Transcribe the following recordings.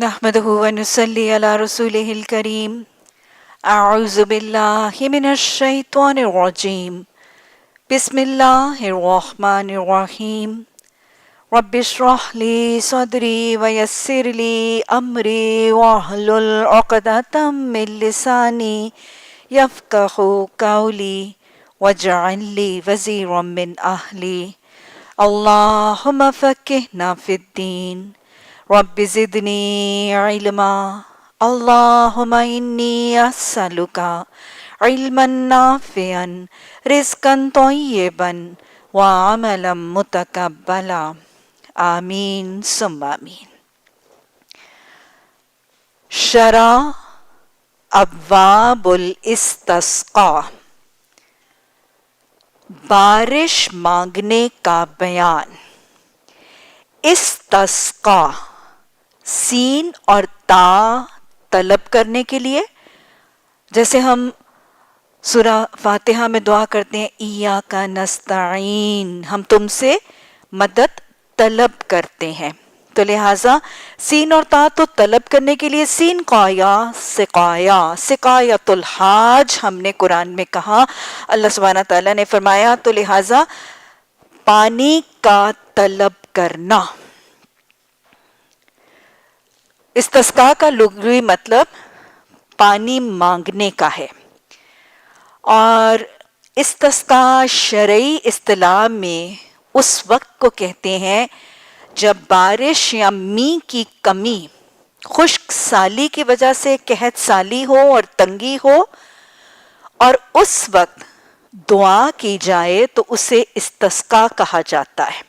نحمده ونصلي على رسوله الكريم اعوذ بالله من الشيطان الرجيم بسم الله الرحمن الرحيم رب اشرح لي صدري ويسر لي امري واحلل عقدة من لساني يفقهوا قولي واجعل لي وزيرا من اهلي اللهم فقهنا في الدين رب زدنی علما اللہم انی اسألک علما نافعا رزقا طیبا وعملا متقبلا آمین ثم آمین۔ شرح ابواب الاستسقاء، بارش مانگنے کا بیان۔ استسقا سین اور تا طلب کرنے کے لیے، جیسے ہم سورہ فاتحہ میں دعا کرتے ہیں ایاک نستعین، ہم تم سے مدد طلب کرتے ہیں، تو لہٰذا سین اور تا تو طلب کرنے کے لیے، سین قایا سقایا، سقایت الحاج ہم نے قرآن میں کہا، اللہ سبحانہ تعالیٰ نے فرمایا، تو لہٰذا پانی کا طلب کرنا۔ استسقاء کا لغوی مطلب پانی مانگنے کا ہے، اور استسقاء شرعی اصطلاح میں اس وقت کو کہتے ہیں جب بارش یا میںہ کی کمی، خشک سالی کی وجہ سے قحط سالی ہو اور تنگی ہو، اور اس وقت دعا کی جائے تو اسے استسقاء کہا جاتا ہے۔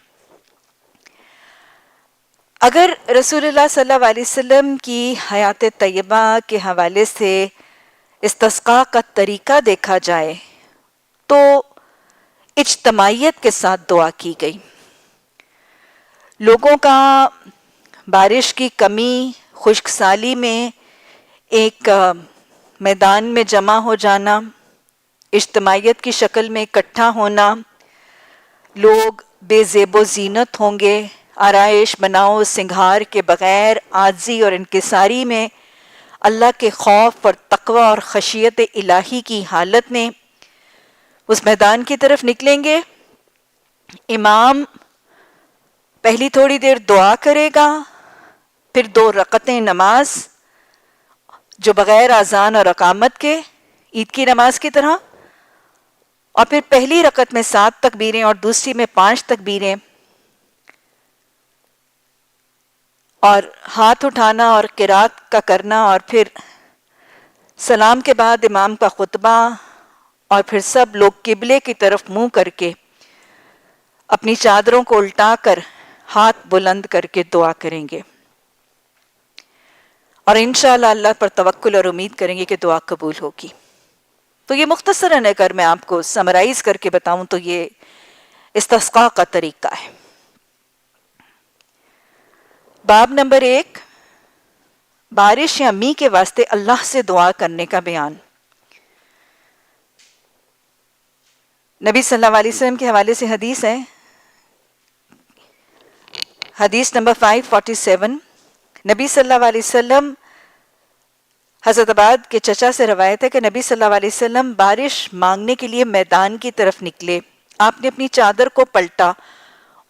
اگر رسول اللہ صلی اللہ علیہ وسلم کی حیات طیبہ کے حوالے سے استسقاء کا طریقہ دیکھا جائے تو اجتماعیت کے ساتھ دعا کی گئی۔ لوگوں کا بارش کی کمی، خشک سالی میں ایک میدان میں جمع ہو جانا، اجتماعیت کی شکل میں اکٹھا ہونا، لوگ بے زیب و زینت ہوں گے، آرائش بناؤ سنگھار کے بغیر، عاجزی اور انکساری میں، اللہ کے خوف اور تقوی اور خشیت الہی کی حالت میں اس میدان کی طرف نکلیں گے۔ امام پہلی تھوڑی دیر دعا کرے گا، پھر 2 رکعتیں نماز جو بغیر اذان اور اقامت کے، عید کی نماز کی طرح، اور پھر پہلی رکعت میں 7 تکبیریں اور دوسری میں 5 تکبیریں، اور ہاتھ اٹھانا اور قرات کا کرنا، اور پھر سلام کے بعد امام کا خطبہ، اور پھر سب لوگ قبلے کی طرف منہ کر کے اپنی چادروں کو الٹا کر ہاتھ بلند کر کے دعا کریں گے، اور انشاءاللہ اللہ پر توکل اور امید کریں گے کہ دعا قبول ہوگی۔ تو یہ مختصراً اگر میں آپ کو سمرائز کر کے بتاؤں تو یہ استسقاء کا طریقہ ہے۔ باب نمبر 1، بارش یا میںہ کے واسطے اللہ سے دعا کرنے کا بیان۔ نبی صلی اللہ علیہ وسلم کے حوالے سے حدیث ہے، حدیث نمبر 547، نبی صلی اللہ علیہ وسلم، حضرت عباد کے چچا سے روایت ہے کہ نبی صلی اللہ علیہ وسلم بارش مانگنے کے لیے میدان کی طرف نکلے، آپ نے اپنی چادر کو پلٹا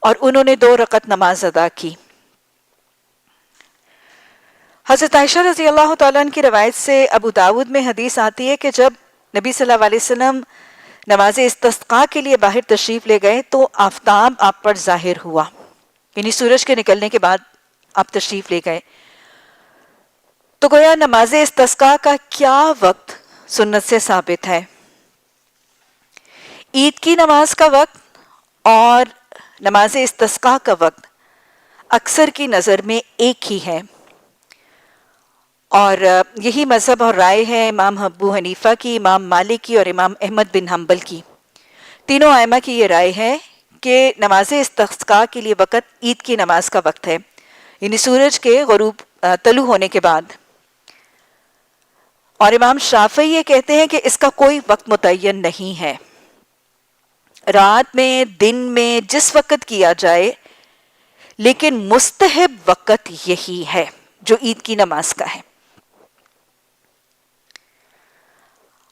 اور انہوں نے 2 رکعت نماز ادا کی۔ حضرت عائشہ رضی اللہ تعالیٰ عنہ کی روایت سے ابو داود میں حدیث آتی ہے کہ جب نبی صلی اللہ علیہ وسلم نماز استسقاء کے لیے باہر تشریف لے گئے تو آفتاب آپ پر ظاہر ہوا، یعنی سورج کے نکلنے کے بعد آپ تشریف لے گئے، تو گویا نماز استسقاء کا کیا وقت سنت سے ثابت ہے؟ عید کی نماز کا وقت اور نماز استسقاء کا وقت اکثر کی نظر میں ایک ہی ہے، اور یہی مذہب اور رائے ہے امام ابو حنیفہ کی، امام مالک کی اور امام احمد بن حنبل کی۔ تینوں ائمہ کی یہ رائے ہے کہ نماز استسقاء کے لیے وقت عید کی نماز کا وقت ہے، یعنی سورج کے غروب طلوع ہونے کے بعد، اور امام شافعی یہ کہتے ہیں کہ اس کا کوئی وقت متعین نہیں ہے، رات میں دن میں جس وقت کیا جائے، لیکن مستحب وقت یہی ہے۔ جو عید کی نماز کا ہے۔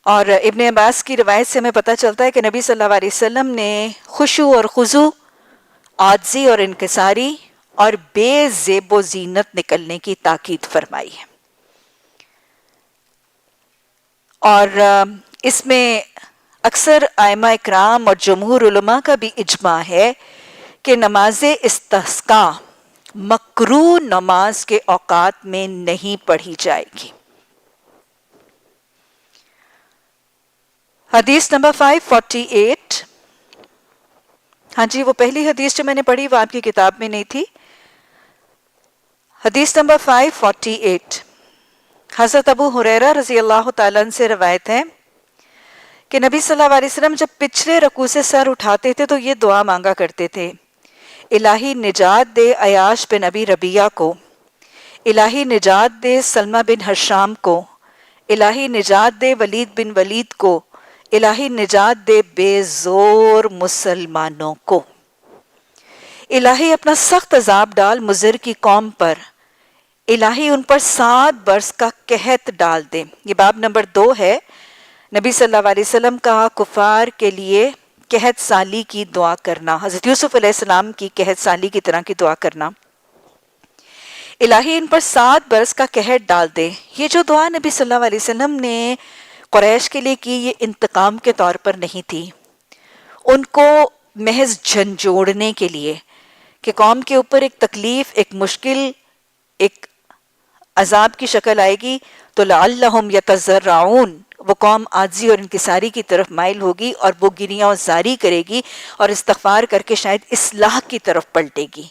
اور ابن عباس کی روایت سے ہمیں پتہ چلتا ہے کہ نبی صلی اللہ علیہ وسلم نے خشوع اور خضوع، عاجزی اور انکساری اور بے زیب و زینت نکلنے کی تاکید فرمائی ہے۔ اور اس میں اکثر ائمہ اکرام اور جمہور علماء کا بھی اجماع ہے کہ نماز استسقاء مکروہ نماز کے اوقات میں نہیں پڑھی جائے گی۔ حدیث نمبر 548، ہاں جی وہ پہلی حدیث جو میں نے پڑھی وہ آپ کی کتاب میں نہیں تھی۔ حدیث نمبر 548 حضرت ابو ہریرہ رضی اللہ تعالیٰ عنہ سے روایت ہے کہ نبی صلی اللہ علیہ وسلم جب پچھلے رکوع سے سر اٹھاتے تھے تو یہ دعا مانگا کرتے تھے: الہی نجات دے عیاش بن ابی ربیعہ کو، الہی نجات دے سلمہ بن ہشام کو، الہی نجات دے ولید بن ولید کو، الہی نجات دے بے زور مسلمانوں کو، الہی اپنا سخت عذاب ڈال مضر کی قوم پر، الہی ان پر 7 برس کا قحط ڈال دے۔ یہ باب نمبر 2 ہے، نبی صلی اللہ علیہ وسلم کا کفار کے لیے قحط سالی کی دعا کرنا، حضرت یوسف علیہ السلام کی قحط سالی کی طرح کی دعا کرنا۔ الہی ان پر 7 برس کا قحط ڈال دے۔ یہ جو دعا نبی صلی اللہ علیہ وسلم نے قریش کے لیے کی، یہ انتقام کے طور پر نہیں تھی، ان کو محض جھنجھوڑنے کے لیے کہ قوم کے اوپر ایک تکلیف، ایک مشکل، ایک عذاب کی شکل آئے گی تو لعلہم یتضرعون، وہ قوم عاجزی اور انکساری کی طرف مائل ہوگی اور وہ گریاں اور زاری کرے گی اور استغفار کر کے شاید اصلاح کی طرف پلٹے گی۔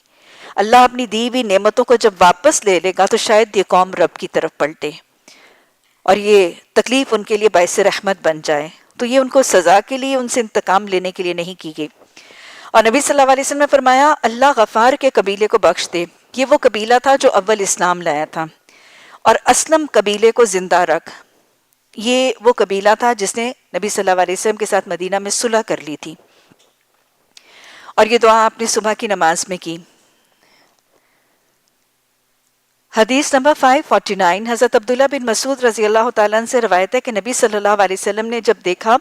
اللہ اپنی دی ہوئی نعمتوں کو جب واپس لے لے گا تو شاید یہ قوم رب کی طرف پلٹے اور یہ تکلیف ان کے لیے باعث رحمت بن جائے۔ تو یہ ان کو سزا کے لیے، ان سے انتقام لینے کے لیے نہیں کی گئی۔ اور نبی صلی اللہ علیہ وسلم نے فرمایا اللہ غفار کے قبیلے کو بخش دے۔ یہ وہ قبیلہ تھا جو اول اسلام لایا تھا، اور اسلم قبیلے کو زندہ رکھ، یہ وہ قبیلہ تھا جس نے نبی صلی اللہ علیہ وسلم کے ساتھ مدینہ میں صلح کر لی تھی، اور یہ دعا آپ نے صبح کی نماز میں کی۔ حدیث نمبر 549 حضرت عبداللہ بن مسعود رضی اللہ تعالیٰ عنہ سے روایت ہے کہ نبی صلی اللہ علیہ وسلم نے جب دیکھا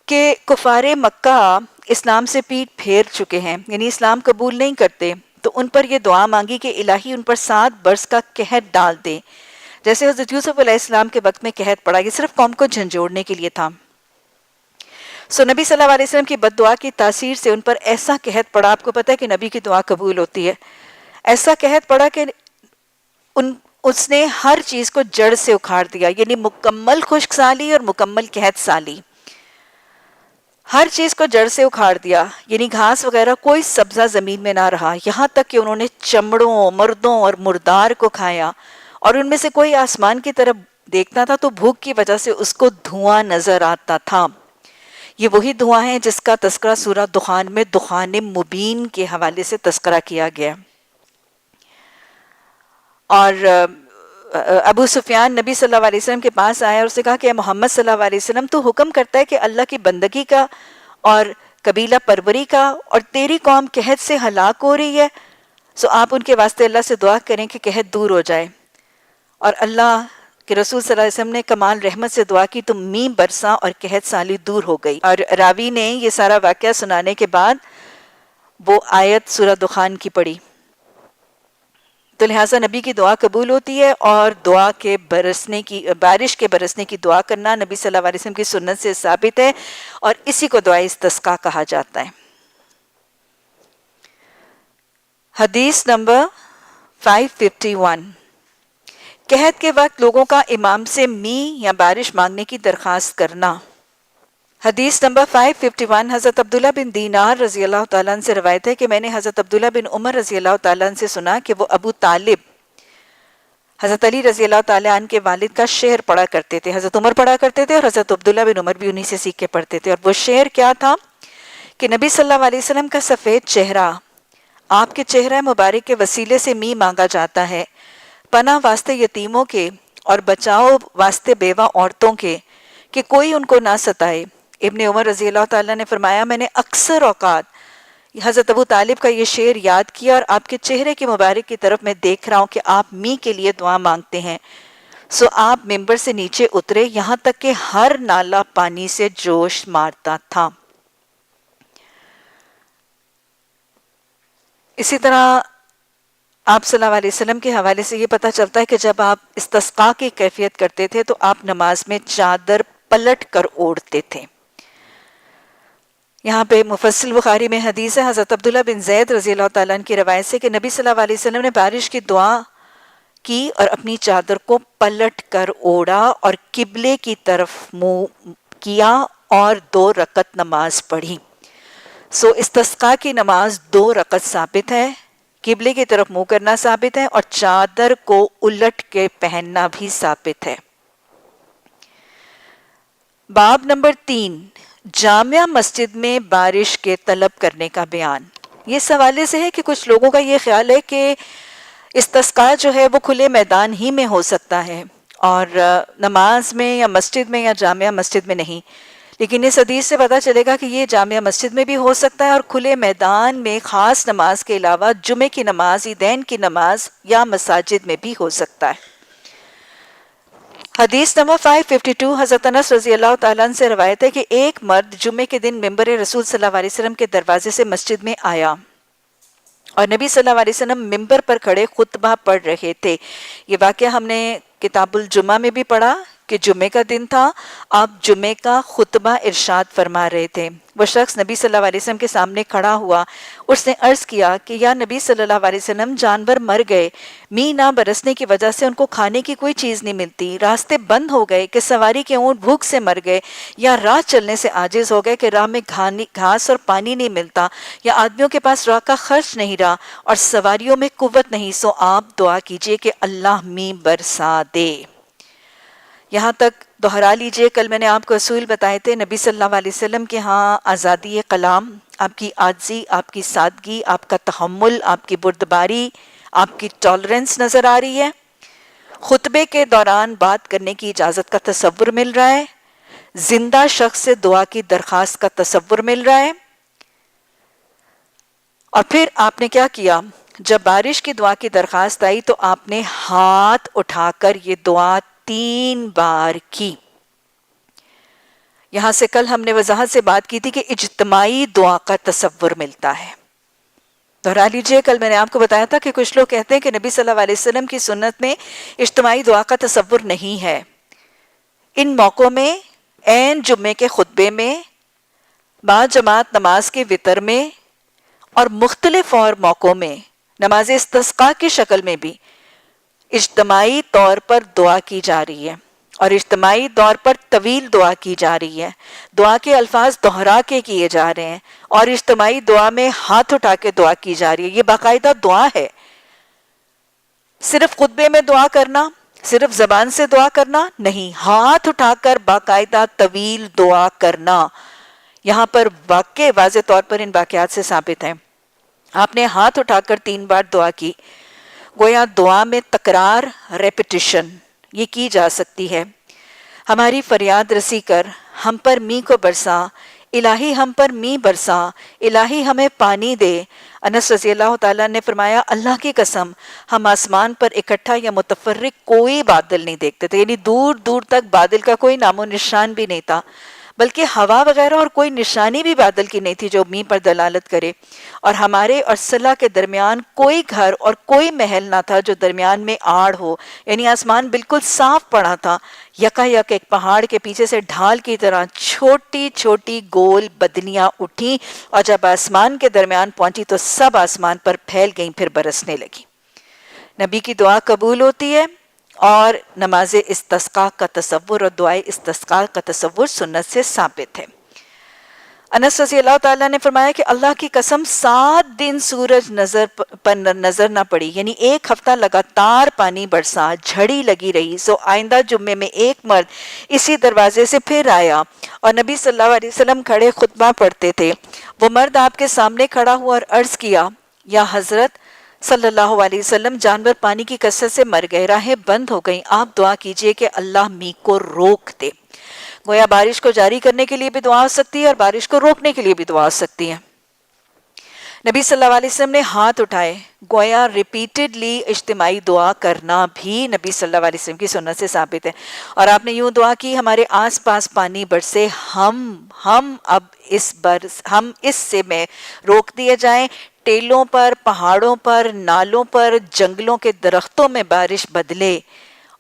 کہ کفار مکہ اسلام سے پیٹھ پھیر چکے ہیں، یعنی اسلام قبول نہیں کرتے، تو ان پر یہ دعا مانگی کہ الہی ان پر 7 برس کا قحط ڈال دے، جیسے حضرت یوسف علیہ السلام کے وقت میں قحط پڑا۔ یہ صرف قوم کو جھنجھوڑنے کے لیے تھا۔ نبی صلی اللہ علیہ وسلم کی بد دعا کی تاثیر سے ان پر ایسا قحط پڑا، آپ کو پتہ ہے کہ نبی کی دعا قبول ہوتی ہے، ایسا قحط پڑا کہ اس نے ہر چیز کو جڑ سے اکھاڑ دیا، یعنی مکمل خشک سالی اور مکمل قحط سالی، ہر چیز کو جڑ سے اکھاڑ دیا، یعنی گھاس وغیرہ کوئی سبزہ زمین میں نہ رہا، یہاں تک کہ انہوں نے چمڑوں، مردوں اور مردار کو کھایا، اور ان میں سے کوئی آسمان کی طرف دیکھتا تھا تو بھوک کی وجہ سے اس کو دھواں نظر آتا تھا۔ یہ وہی دھواں ہے جس کا تذکرہ سورہ دخان میں دخان مبین کے حوالے سے تذکرہ کیا گیا۔ اور ابو سفیان نبی صلی اللہ علیہ وسلم کے پاس آیا اور اسے کہا کہ اے محمد صلی اللہ علیہ وسلم، تو حکم کرتا ہے کہ اللہ کی بندگی کا اور قبیلہ پروری کا، اور تیری قوم قحط سے ہلاک ہو رہی ہے، سو آپ ان کے واسطے اللہ سے دعا کریں کہ قحط دور ہو جائے۔ اور اللہ کے رسول صلی اللہ علیہ وسلم نے کمال رحمت سے دعا کی تو مینہ برسا اور قحط سالی دور ہو گئی۔ اور راوی نے یہ سارا واقعہ سنانے کے بعد وہ آیت سورہ دخان کی پڑھی۔ تو لہٰذا نبی کی دعا قبول ہوتی ہے، اور دعا کے برسنے کی، بارش کے برسنے کی دعا کرنا نبی صلی اللہ علیہ وسلم کی سنت سے ثابت ہے، اور اسی کو دعائے استسقاء کہا جاتا ہے۔ حدیث نمبر 551 قحط کے وقت لوگوں کا امام سے مینہ یا بارش مانگنے کی درخواست کرنا۔ حدیث نمبر 551 حضرت عبداللہ بن دینار رضی اللہ تعالیٰ عنہ سے روایت ہے کہ میں نے حضرت عبداللہ بن عمر رضی اللہ تعالیٰ عنہ سے سنا کہ وہ ابو طالب حضرت علی رضی اللہ تعالیٰ عنہ کے والد کا شعر پڑھا کرتے تھے، حضرت عمر پڑھا کرتے تھے اور حضرت عبداللہ بن عمر بھی انہی سے سیکھ کے پڑھتے تھے۔ اور وہ شعر کیا تھا کہ نبی صلی اللہ علیہ وسلم کا سفید چہرہ، آپ کے چہرہ مبارک کے وسیلے سے مینہ مانگا جاتا ہے، پناہ واسطے یتیموں کے اور بچاؤ واسطے بیوہ عورتوں کے، کہ کوئی ان کو نہ ستائے۔ ابن عمر رضی اللہ تعالیٰ نے فرمایا میں نے اکثر اوقات حضرت ابو طالب کا یہ شعر یاد کیا اور آپ کے چہرے کے مبارک کی طرف میں دیکھ رہا ہوں کہ آپ می کے لیے دعا مانگتے ہیں. سو آپ ممبر سے نیچے اترے یہاں تک کہ ہر نالا پانی سے جوش مارتا تھا. اسی طرح آپ صلی اللہ علیہ وسلم کے حوالے سے یہ پتہ چلتا ہے کہ جب آپ استسقاء کی کیفیت کرتے تھے تو آپ نماز میں چادر پلٹ کر اوڑھتے تھے. یہاں پہ مفصل بخاری میں حدیث ہے حضرت عبداللہ بن زید رضی اللہ تعالیٰ عنہ کی روایت سے کہ نبی صلی اللہ علیہ وسلم نے بارش کی دعا کی اور اپنی چادر کو پلٹ کر اوڑھا اور قبلے کی طرف منہ کیا اور 2 رکعت نماز پڑھی. سو استسقاء کی نماز 2 رکعت ثابت ہے، قبلے کی طرف منہ کرنا ثابت ہے اور چادر کو الٹ کے پہننا بھی ثابت ہے. باب نمبر 3، جامع مسجد میں بارش کے طلب کرنے کا بیان. یہ اس حوالے سے ہے کہ کچھ لوگوں کا یہ خیال ہے کہ استسقاء جو ہے وہ کھلے میدان ہی میں ہو سکتا ہے اور نماز میں یا مسجد میں یا جامع مسجد میں نہیں، لیکن اس حدیث سے پتہ چلے گا کہ یہ جامع مسجد میں بھی ہو سکتا ہے اور کھلے میدان میں خاص نماز کے علاوہ جمعے کی نماز، عیدین کی نماز یا مساجد میں بھی ہو سکتا ہے. حدیث نمبر 552 حضرت انس رضی اللہ تعالیٰ عنہ سے روایت ہے کہ ایک مرد جمعے کے دن ممبر رسول صلی اللہ علیہ وسلم کے دروازے سے مسجد میں آیا اور نبی صلی اللہ علیہ وسلم ممبر پر کھڑے خطبہ پڑھ رہے تھے. یہ واقعہ ہم نے کتاب الجمعہ میں بھی پڑھا کہ جمعے کا دن تھا، آپ جمعے کا خطبہ ارشاد فرما رہے تھے. وہ شخص نبی صلی اللہ علیہ وسلم کے سامنے کھڑا ہوا، اس نے عرض کیا کہ یا نبی صلی اللہ علیہ وسلم، جانور مر گئے، می نہ برسنے کی وجہ سے ان کو کھانے کی کوئی چیز نہیں ملتی، راستے بند ہو گئے کہ سواری کے اونٹ بھوک سے مر گئے، یا راہ چلنے سے عاجز ہو گئے کہ راہ میں گھاس اور پانی نہیں ملتا، یا آدمیوں کے پاس راہ کا خرچ نہیں رہا اور سواریوں میں قوت نہیں، سو آپ دعا کیجئے کہ اللہ می برسا دے. یہاں تک دہرا لیجئے، کل میں نے آپ کو اصول بتائے تھے. نبی صلی اللہ علیہ وسلم کے ہاں آزادی کلام، آپ کی عاجزی، آپ کی سادگی، آپ کا تحمل، آپ کی بردباری، آپ کی ٹالرنس نظر آ رہی ہے. خطبے کے دوران بات کرنے کی اجازت کا تصور مل رہا ہے، زندہ شخص سے دعا کی درخواست کا تصور مل رہا ہے. اور پھر آپ نے کیا کیا؟ جب بارش کی دعا کی درخواست آئی تو آپ نے ہاتھ اٹھا کر یہ دعا 3 بار کی. یہاں سے کل ہم نے وضاحت سے بات کی تھی کہ اجتماعی دعا کا تصور ملتا ہے. دہرا لیجئے، کل میں نے آپ کو بتایا تھا کہ کچھ لوگ کہتے ہیں کہ نبی صلی اللہ علیہ وسلم کی سنت میں اجتماعی دعا کا تصور نہیں ہے. ان موقعوں میں، عین جمعے کے خطبے میں، با جماعت نماز کے وتر میں اور مختلف اور موقعوں میں نماز استسقاء کی شکل میں بھی اجتماعی طور پر دعا کی جا رہی ہے اور اجتماعی طور پر طویل دعا کی جا رہی ہے. دعا کے الفاظ دہرا کے کیے جا رہے ہیں اور اجتماعی دعا میں ہاتھ اٹھا کے دعا کی جا رہی ہے. یہ باقاعدہ دعا ہے. صرف خطبے میں دعا کرنا، صرف زبان سے دعا کرنا نہیں، ہاتھ اٹھا کر باقاعدہ طویل دعا کرنا. یہاں پر واقع واضح طور پر ان واقعات سے ثابت ہے. آپ نے ہاتھ اٹھا کر 3 بار دعا کی. گویا دعا میں تکرار، ریپیٹیشن یہ کی جا سکتی ہے. ہماری فریاد رسی کر ہم پر می کو برسا، الہی ہم پر می برسا، الہی ہمیں پانی دے. انس رضی اللہ تعالیٰ نے فرمایا اللہ کی قسم ہم آسمان پر اکٹھا یا متفرق کوئی بادل نہیں دیکھتے تھے، یعنی دور دور تک بادل کا کوئی نام و نشان بھی نہیں تھا، بلکہ ہوا وغیرہ اور کوئی نشانی بھی بادل کی نہیں تھی جو می پر دلالت کرے. اور ہمارے اور صلہ کے درمیان کوئی گھر اور کوئی محل نہ تھا جو درمیان میں آڑ ہو، یعنی آسمان بالکل صاف پڑا تھا. یکا یک ایک پہاڑ کے پیچھے سے ڈھال کی طرح چھوٹی چھوٹی گول بدلیاں اٹھیں اور جب آسمان کے درمیان پہنچی تو سب آسمان پر پھیل گئیں، پھر برسنے لگی. نبی کی دعا قبول ہوتی ہے اور نماز استسقاء کا تصور اور دعائے استسقاء کا تصور سنت سے ثابت ہے. انس رضی اللہ تعالیٰ نے فرمایا کہ اللہ کی قسم 7 دن سورج نظر نہ پڑی، یعنی 1 ہفتہ لگاتار پانی برسا، جھڑی لگی رہی. سو آئندہ جمعے میں ایک مرد اسی دروازے سے پھر آیا اور نبی صلی اللہ علیہ وسلم کھڑے خطبہ پڑھتے تھے. وہ مرد آپ کے سامنے کھڑا ہوا اور عرض کیا یا حضرت صلی اللہ علیہ وسلم، جانور پانی کی کثرت سے مر گئے، راہیں بند ہو گئیں، آپ دعا کیجئے کہ اللہ می کو روک دے. گویا بارش کو جاری کرنے کے لیے بھی دعا ہو سکتی ہے اور بارش کو روکنے کے لیے بھی دعا ہو سکتی ہے. نبی صلی اللہ علیہ وسلم نے ہاتھ اٹھائے. گویا ریپیٹڈلی اجتماعی دعا کرنا بھی نبی صلی اللہ علیہ وسلم کی سنت سے ثابت ہے. اور آپ نے یوں دعا کی: ہمارے آس پاس پانی برسے، ہم اب ہم اس سے میں روک دیے جائیں، ٹیلوں پر، پہاڑوں پر، نالوں پر، جنگلوں کے درختوں میں بارش بدلے.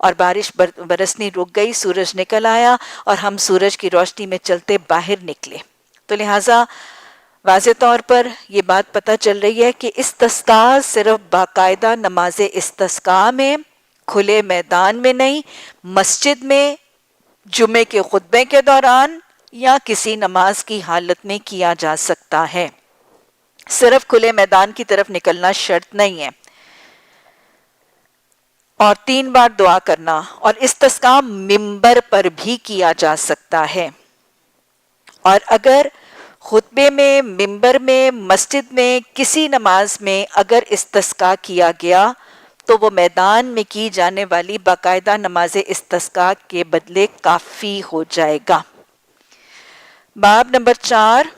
اور بارش برسنی رک گئی، سورج نکل آیا اور ہم سورج کی روشنی میں چلتے باہر نکلے. تو لہٰذا واضح طور پر یہ بات پتہ چل رہی ہے کہ استسقاء صرف باقاعدہ نماز استسقاء میں، کھلے میدان میں نہیں، مسجد میں، جمعے کے خطبے کے دوران یا کسی نماز کی حالت میں کیا جا سکتا ہے. صرف کھلے میدان کی طرف نکلنا شرط نہیں ہے. اور 3 بار دعا کرنا. اور استسقاء ممبر پر بھی کیا جا سکتا ہے. اور اگر خطبے میں، ممبر میں، مسجد میں، کسی نماز میں اگر استسقاء کیا گیا تو وہ میدان میں کی جانے والی باقاعدہ نماز استسقاء کے بدلے کافی ہو جائے گا. باب نمبر 4،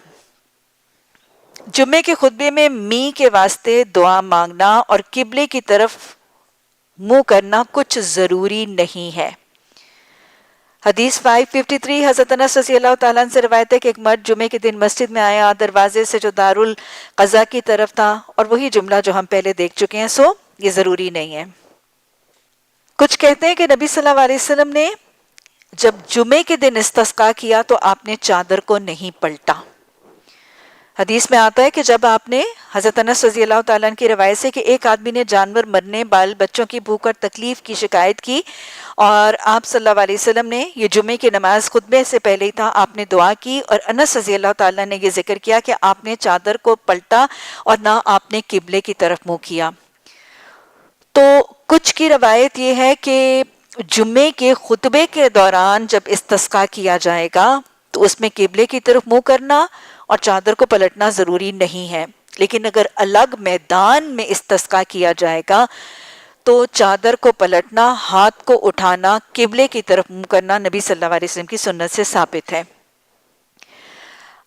جمعے کے خطبے میں می کے واسطے دعا مانگنا اور قبلے کی طرف منہ کرنا کچھ ضروری نہیں ہے. حدیث 553 حضرت انس رضی اللہ تعالیٰ عنہ سے روایت ہے کہ ایک مرد جمعے کے دن مسجد میں آیا، دروازے سے جو دارالقضا کی طرف تھا، اور وہی جملہ جو ہم پہلے دیکھ چکے ہیں، سو یہ ضروری نہیں ہے. کچھ کہتے ہیں کہ نبی صلی اللہ علیہ وسلم نے جب جمعے کے دن استسقاء کیا تو آپ نے چادر کو نہیں پلٹا. حدیث میں آتا ہے کہ جب آپ نے، حضرت انس رضی اللہ تعالیٰ عنہ کی روایت سے، کہ ایک آدمی نے جانور مرنے، بال بچوں کی بھوک اور تکلیف کی شکایت کی، اور آپ صلی اللہ علیہ وسلم نے، یہ جمعے کی نماز خطبے سے پہلے ہی تھا، آپ نے دعا کی، اور انس رضی اللہ تعالیٰ نے یہ ذکر کیا کہ آپ نے چادر کو پلٹا اور نہ آپ نے قبلے کی طرف منہ کیا. تو کچھ کی روایت یہ ہے کہ جمعے کے خطبے کے دوران جب استسقاء کیا جائے گا تو اس میں قبلے کی طرف منہ کرنا اور چادر کو پلٹنا ضروری نہیں ہے. لیکن اگر الگ میدان میں استسقاء کیا جائے گا تو چادر کو پلٹنا، ہاتھ کو اٹھانا، قبلے کی طرف منہ کرنا نبی صلی اللہ علیہ وسلم کی سنت سے ثابت ہے.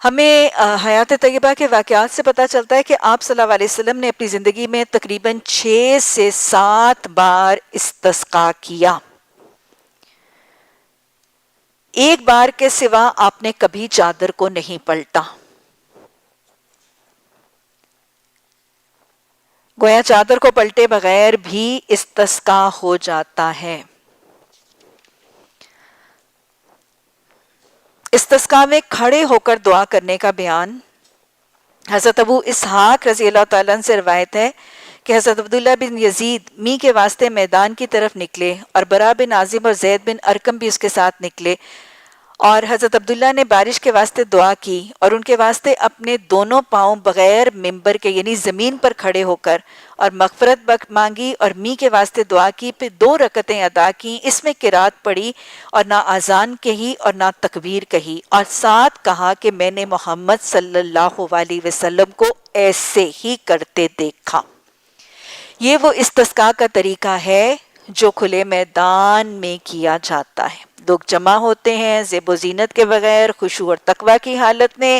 ہمیں حیات طیبہ کے واقعات سے پتہ چلتا ہے کہ آپ صلی اللہ علیہ وسلم نے اپنی زندگی میں تقریباً 6 سے 7 بار استسقاء کیا. ایک بار کے سوا آپ نے کبھی چادر کو نہیں پلٹا. گویا چادر کو پلٹے بغیر بھی استسقاء ہو جاتا ہے. استسقاء میں کھڑے ہو کر دعا کرنے کا بیان حضرت ابو اسحاق رضی اللہ تعالیٰ عنہ سے روایت ہے کہ حضرت عبداللہ بن یزید می کے واسطے میدان کی طرف نکلے اور برا بن عازم اور زید بن ارکم بھی اس کے ساتھ نکلے، اور حضرت عبداللہ نے بارش کے واسطے دعا کی اور ان کے واسطے اپنے دونوں پاؤں بغیر ممبر کے یعنی زمین پر کھڑے ہو کر اور مغفرت مانگی اور می کے واسطے دعا کی، پھر 2 رکعتیں ادا کی. اس میں قرات پڑھی اور نہ اذان کہی اور نہ تکبیر کہی، اور ساتھ کہا کہ میں نے محمد صلی اللہ علیہ وسلم کو ایسے ہی کرتے دیکھا. یہ وہ استسقاء کا طریقہ ہے جو کھلے میدان میں کیا جاتا ہے. لوگ جمع ہوتے ہیں زیب و زینت کے بغیر، خشوع اور تقوی کی حالت میں،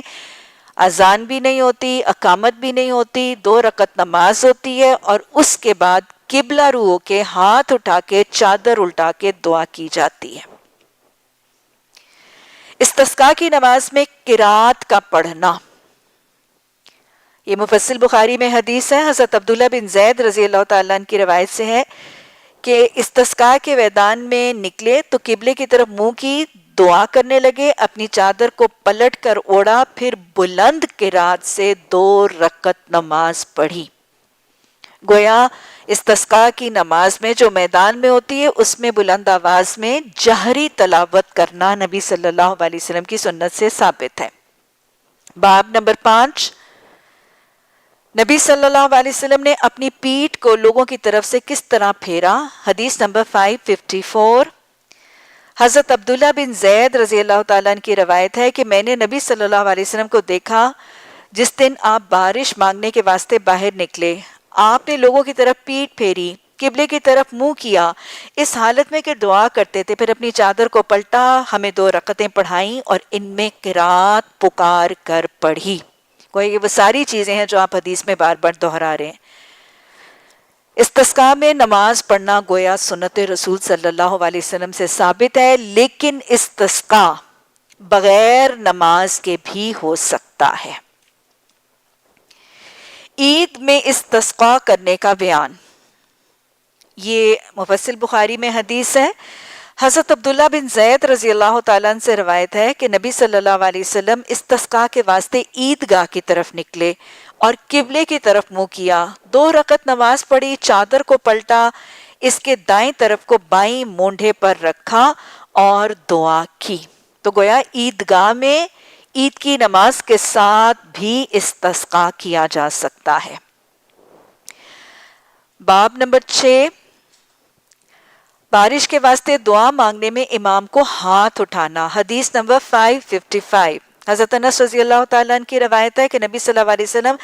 اذان بھی نہیں ہوتی، اقامت بھی نہیں ہوتی، 2 رکعت نماز ہوتی ہے، اور اس کے بعد قبلہ رو ہو کے ہاتھ اٹھا کے چادر الٹا کے دعا کی جاتی ہے. استسقاء کی نماز میں قرات کا پڑھنا، یہ مفصل بخاری میں حدیث ہے، حضرت عبداللہ بن زید رضی اللہ تعالیٰ عنہ کی روایت سے ہے کہ استسقاء کے میدان میں نکلے تو قبلے کی طرف منہ کی، دعا کرنے لگے، اپنی چادر کو پلٹ کر اوڑھا، پھر بلند قرات سے 2 رکعت نماز پڑھی. گویا استسقاء کی نماز میں جو میدان میں ہوتی ہے اس میں بلند آواز میں جہری تلاوت کرنا نبی صلی اللہ علیہ وسلم کی سنت سے ثابت ہے. باب نمبر 5، نبی صلی اللہ علیہ وسلم نے اپنی پیٹھ کو لوگوں کی طرف سے کس طرح پھیرا. حدیث نمبر 554 حضرت عبداللہ بن زید رضی اللہ تعالیٰ عنہ کی روایت ہے کہ میں نے نبی صلی اللہ علیہ وسلم کو دیکھا جس دن آپ بارش مانگنے کے واسطے باہر نکلے. آپ نے لوگوں کی طرف پیٹھ پھیری، قبلے کی طرف منہ کیا، اس حالت میں کہ دعا کرتے تھے، پھر اپنی چادر کو پلٹا، ہمیں 2 رکعتیں پڑھائیں اور ان میں قرات پکار کر پڑھی. گویا یہ وہ ساری چیزیں ہیں جو آپ حدیث میں بار بار دہرا رہے ہیں۔ استسقاء میں نماز پڑھنا گویا سنت رسول صلی اللہ علیہ وسلم سے ثابت ہے، لیکن استسقاء بغیر نماز کے بھی ہو سکتا ہے۔ عید میں استسقاء کرنے کا بیان، یہ مفصل بخاری میں حدیث ہے۔ حضرت عبداللہ بن زید رضی اللہ تعالیٰ عنہ سے روایت ہے کہ نبی صلی اللہ علیہ وسلم استسقاء کے واسطے عیدگاہ کی طرف نکلے اور قبلے کی طرف منہ کیا، 2 رکعت نماز پڑھی، چادر کو پلٹا، اس کے دائیں طرف کو بائیں مونڈھے پر رکھا اور دعا کی۔ تو گویا عیدگاہ میں عید کی نماز کے ساتھ بھی استسقاء کیا جا سکتا ہے۔ باب نمبر 6، بارش کے واسطے دعا مانگنے میں امام کو ہاتھ اٹھانا۔ حدیث نمبر 555، حضرت انس رضی اللہ تعالیٰ عنہ کی روایت ہے کہ نبی صلی اللہ علیہ وسلم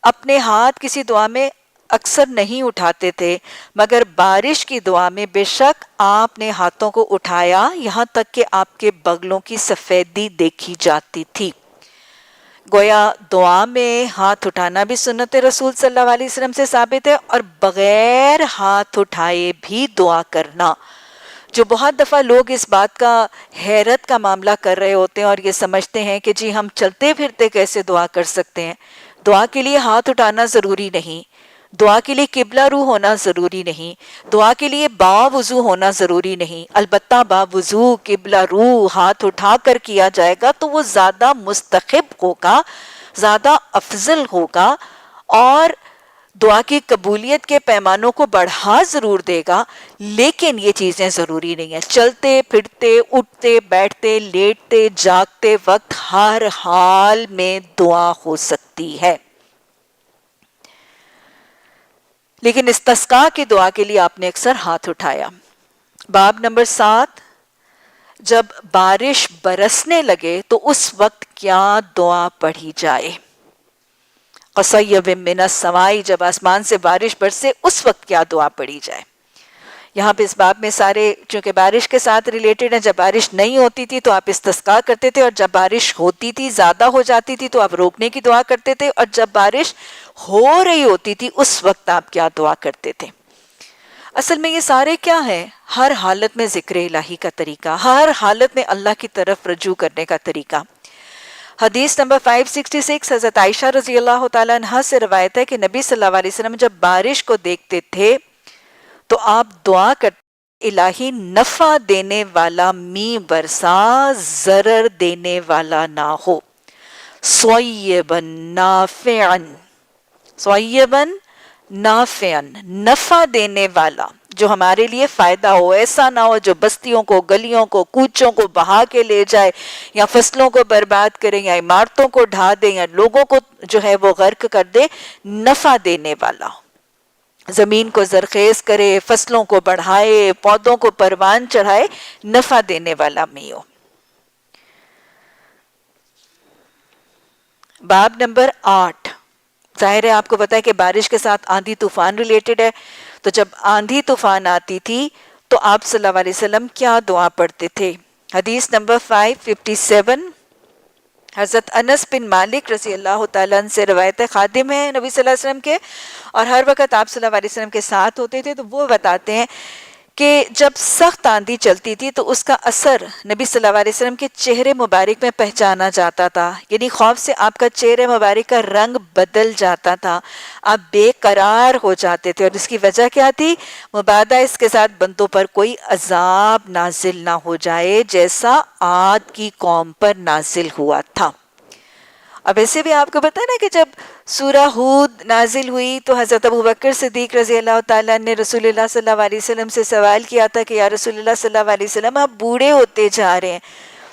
اپنے ہاتھ کسی دعا میں اکثر نہیں اٹھاتے تھے، مگر بارش کی دعا میں بے شک آپ نے ہاتھوں کو اٹھایا، یہاں تک کہ آپ کے بغلوں کی سفیدی دیکھی جاتی تھی۔ گویا دعا میں ہاتھ اٹھانا بھی سنت رسول صلی اللہ علیہ وسلم سے ثابت ہے، اور بغیر ہاتھ اٹھائے بھی دعا کرنا، جو بہت دفعہ لوگ اس بات کا حیرت کا معاملہ کر رہے ہوتے ہیں اور یہ سمجھتے ہیں کہ جی ہم چلتے پھرتے کیسے دعا کر سکتے ہیں۔ دعا کے لیے ہاتھ اٹھانا ضروری نہیں، دعا کے لیے قبلہ رو ہونا ضروری نہیں، دعا کے لیے باوضو ہونا ضروری نہیں، البتہ باوضو قبلہ رو ہاتھ اٹھا کر کیا جائے گا تو وہ زیادہ مستحب ہوگا، زیادہ افضل ہوگا، اور دعا کی قبولیت کے پیمانوں کو بڑھا ضرور دے گا، لیکن یہ چیزیں ضروری نہیں ہیں۔ چلتے پھرتے، اٹھتے بیٹھتے، لیٹتے جاگتے وقت ہر حال میں دعا ہو سکتی ہے، لیکن استسقاء کی دعا کے لیے آپ نے اکثر ہاتھ اٹھایا۔ باب نمبر 7، جب بارش برسنے لگے تو اس وقت کیا دعا پڑھی جائے۔ قصیب من السماء، جب آسمان سے بارش برسے اس وقت کیا دعا پڑھی جائے۔ یہاں پہ اس باب میں سارے چونکہ بارش کے ساتھ ریلیٹڈ ہیں، جب بارش نہیں ہوتی تھی تو آپ استسقاء کرتے تھے، اور جب بارش ہوتی تھی زیادہ ہو جاتی تھی تو آپ روکنے کی دعا کرتے تھے، اور جب بارش ہو رہی ہوتی تھی اس وقت آپ کیا دعا کرتے تھے۔ اصل میں یہ سارے کیا ہیں؟ ہر حالت میں ذکر الہی کا طریقہ، ہر حالت میں اللہ کی طرف رجوع کرنے کا طریقہ۔ حدیث نمبر 566، حضرت عائشہ رضی اللہ تعالیٰ عنہ سے روایت ہے کہ نبی صلی اللہ علیہ وسلم جب بارش کو دیکھتے تھے تو آپ دعا کرتے، الہی نفع دینے والا می برسا، ضرر دینے والا نہ ہو، صیبا نافعا، صیبا نافعا، نفع دینے والا جو ہمارے لیے فائدہ ہو، ایسا نہ ہو جو بستیوں کو، گلیوں کو، کوچوں کو بہا کے لے جائے، یا فصلوں کو برباد کرے، یا عمارتوں کو ڈھا دے، یا لوگوں کو جو ہے وہ غرق کر دے۔ نفع دینے والا ہو، زمین کو زرخیز کرے، فصلوں کو بڑھائے، پودوں کو پروان چڑھائے، نفع دینے والا می ہو۔ باب نمبر 8، ظاہر ہے آپ کو پتا ہے کہ بارش کے ساتھ آندھی طوفان ریلیٹڈ ہے، تو جب آندھی طوفان آتی تھی تو آپ صلی اللہ علیہ وسلم کیا دعا پڑھتے تھے۔ حدیث نمبر 557، حضرت انس بن مالک رضی اللہ تعالیٰ عنہ سے روایت ہے، خادم ہیں نبی صلی اللہ علیہ وسلم کے اور ہر وقت آپ صلی اللہ علیہ وسلم کے ساتھ ہوتے تھے، تو وہ بتاتے ہیں کہ جب سخت آندھی چلتی تھی تو اس کا اثر نبی صلی اللہ علیہ وسلم کے چہرے مبارک میں پہچانا جاتا تھا، یعنی خوف سے آپ کا چہرے مبارک کا رنگ بدل جاتا تھا، آپ بے قرار ہو جاتے تھے، اور اس کی وجہ کیا تھی؟ مبادہ اس کے ساتھ بندوں پر کوئی عذاب نازل نہ ہو جائے جیسا عاد کی قوم پر نازل ہوا تھا۔ اب ایسے بھی آپ کو پتا ہے نا کہ جب سورہ ہود نازل ہوئی تو حضرت ابوبکر صدیق رضی اللہ تعالیٰ نے رسول اللہ صلی اللہ علیہ وسلم سے سوال کیا تھا کہ یا رسول اللہ صلی اللہ علیہ وسلم آپ بوڑھے ہوتے جا رہے ہیں،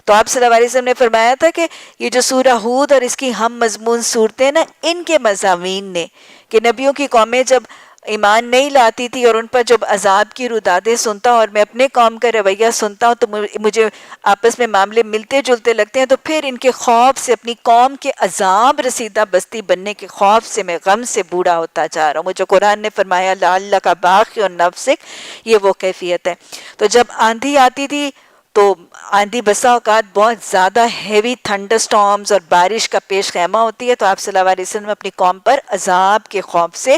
تو آپ صلی اللہ علیہ وسلم نے فرمایا تھا کہ یہ جو سورہ ہود اور اس کی ہم مضمون صورتیں نا، ان کے مضامین نے کہ نبیوں کی قومیں جب ایمان نہیں لاتی تھی اور ان پر جب عذاب کی رودادیں سنتا ہوں اور میں اپنے قوم کا رویہ سنتا ہوں تو مجھے آپس میں معاملے ملتے جلتے لگتے ہیں، تو پھر ان کے خوف سے، اپنی قوم کے عذاب رسیدہ بستی بننے کے خوف سے میں غم سے بوڑھا ہوتا جا رہا ہوں۔ مجھے قرآن نے فرمایا لعلک باخع نفسک، یہ وہ کیفیت ہے۔ تو جب آندھی آتی تھی تو آندھی بسا اوقات بہت زیادہ ہیوی تھنڈر سٹارمز اور بارش کا پیش خیمہ ہوتی ہے، تو آپ صلی اللہ علیہ وسلم اپنی قوم پر عذاب کے خوف سے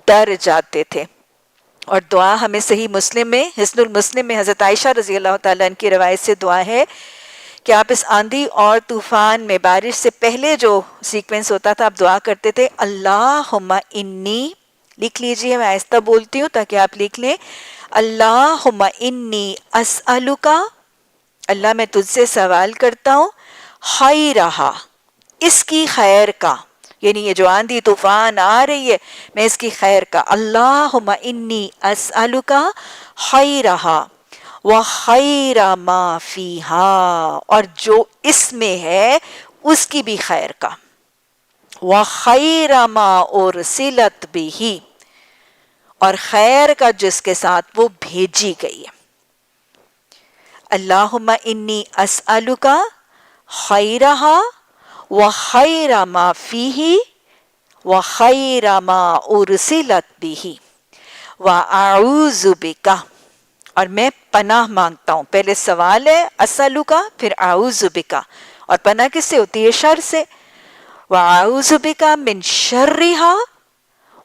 ڈر جاتے تھے. اور دعا ہمیں صحیح مسلم میں، حسن المسلم میں حضرت عائشہ رضی اللہ تعالیٰ عنہ کی روایت سے دعا ہے کہ آپ اس آندھی اور طوفان میں بارش سے پہلے جو سیکوینس ہوتا تھا آپ دعا کرتے تھے اللہم انی، لکھ لیجئے، میں آہستہ بولتی ہوں تاکہ آپ لکھ لیں، اللہم انی اسألکا، اللہ میں تجھ سے سوال کرتا ہوں، خیرہا، اس کی خیر کا، یعنی یہ جو آندھی طوفان آ رہی ہے میں اس کی خیر کا، اللہم انی اسألکا خیرہا وخیر ما فیہا، اور جو اس میں ہے اس کی بھی خیر کا، وخیر ما ارسلت بہ، اور خیر کا جس کے ساتھ وہ بھیجی گئی ہے. اللہم انی اسألکا خیرہا وخیر ما فیہ وخیر ما ارسلت بہ واعوذ بک، اور میں پناہ مانگتا ہوں. پہلے سوال ہے اسألکا، پھر اعوذ بک، اور پناہ کس سے ہوتی ہے؟ شر سے. واعوذ بک من شرہا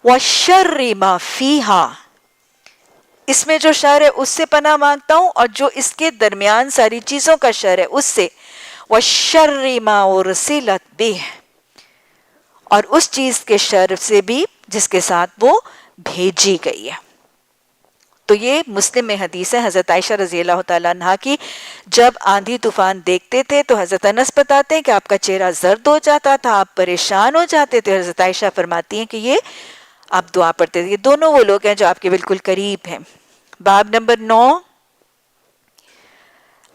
وشر ما فیہا، اس میں جو شر ہے اس سے پناہ مانگتا ہوں، اور جو اس کے درمیان ساری چیزوں کا شر ہے اس سے، وشر ما ارسلت بہ، اور اس چیز کے شر سے بھی جس کے ساتھ وہ بھیجی گئی ہے. تو یہ مسلم میں حدیث ہے حضرت عائشہ رضی اللہ تعالیٰ عنہ کی. جب آندھی طوفان دیکھتے تھے تو حضرت انس بتاتے ہیں کہ آپ کا چہرہ زرد ہو جاتا تھا، آپ پریشان ہو جاتے تھے. حضرت عائشہ فرماتی ہیں کہ یہ آپ دعا پڑھتے تھے. یہ دونوں وہ لوگ ہیں جو آپ کے بالکل قریب ہیں. باب نمبر 9،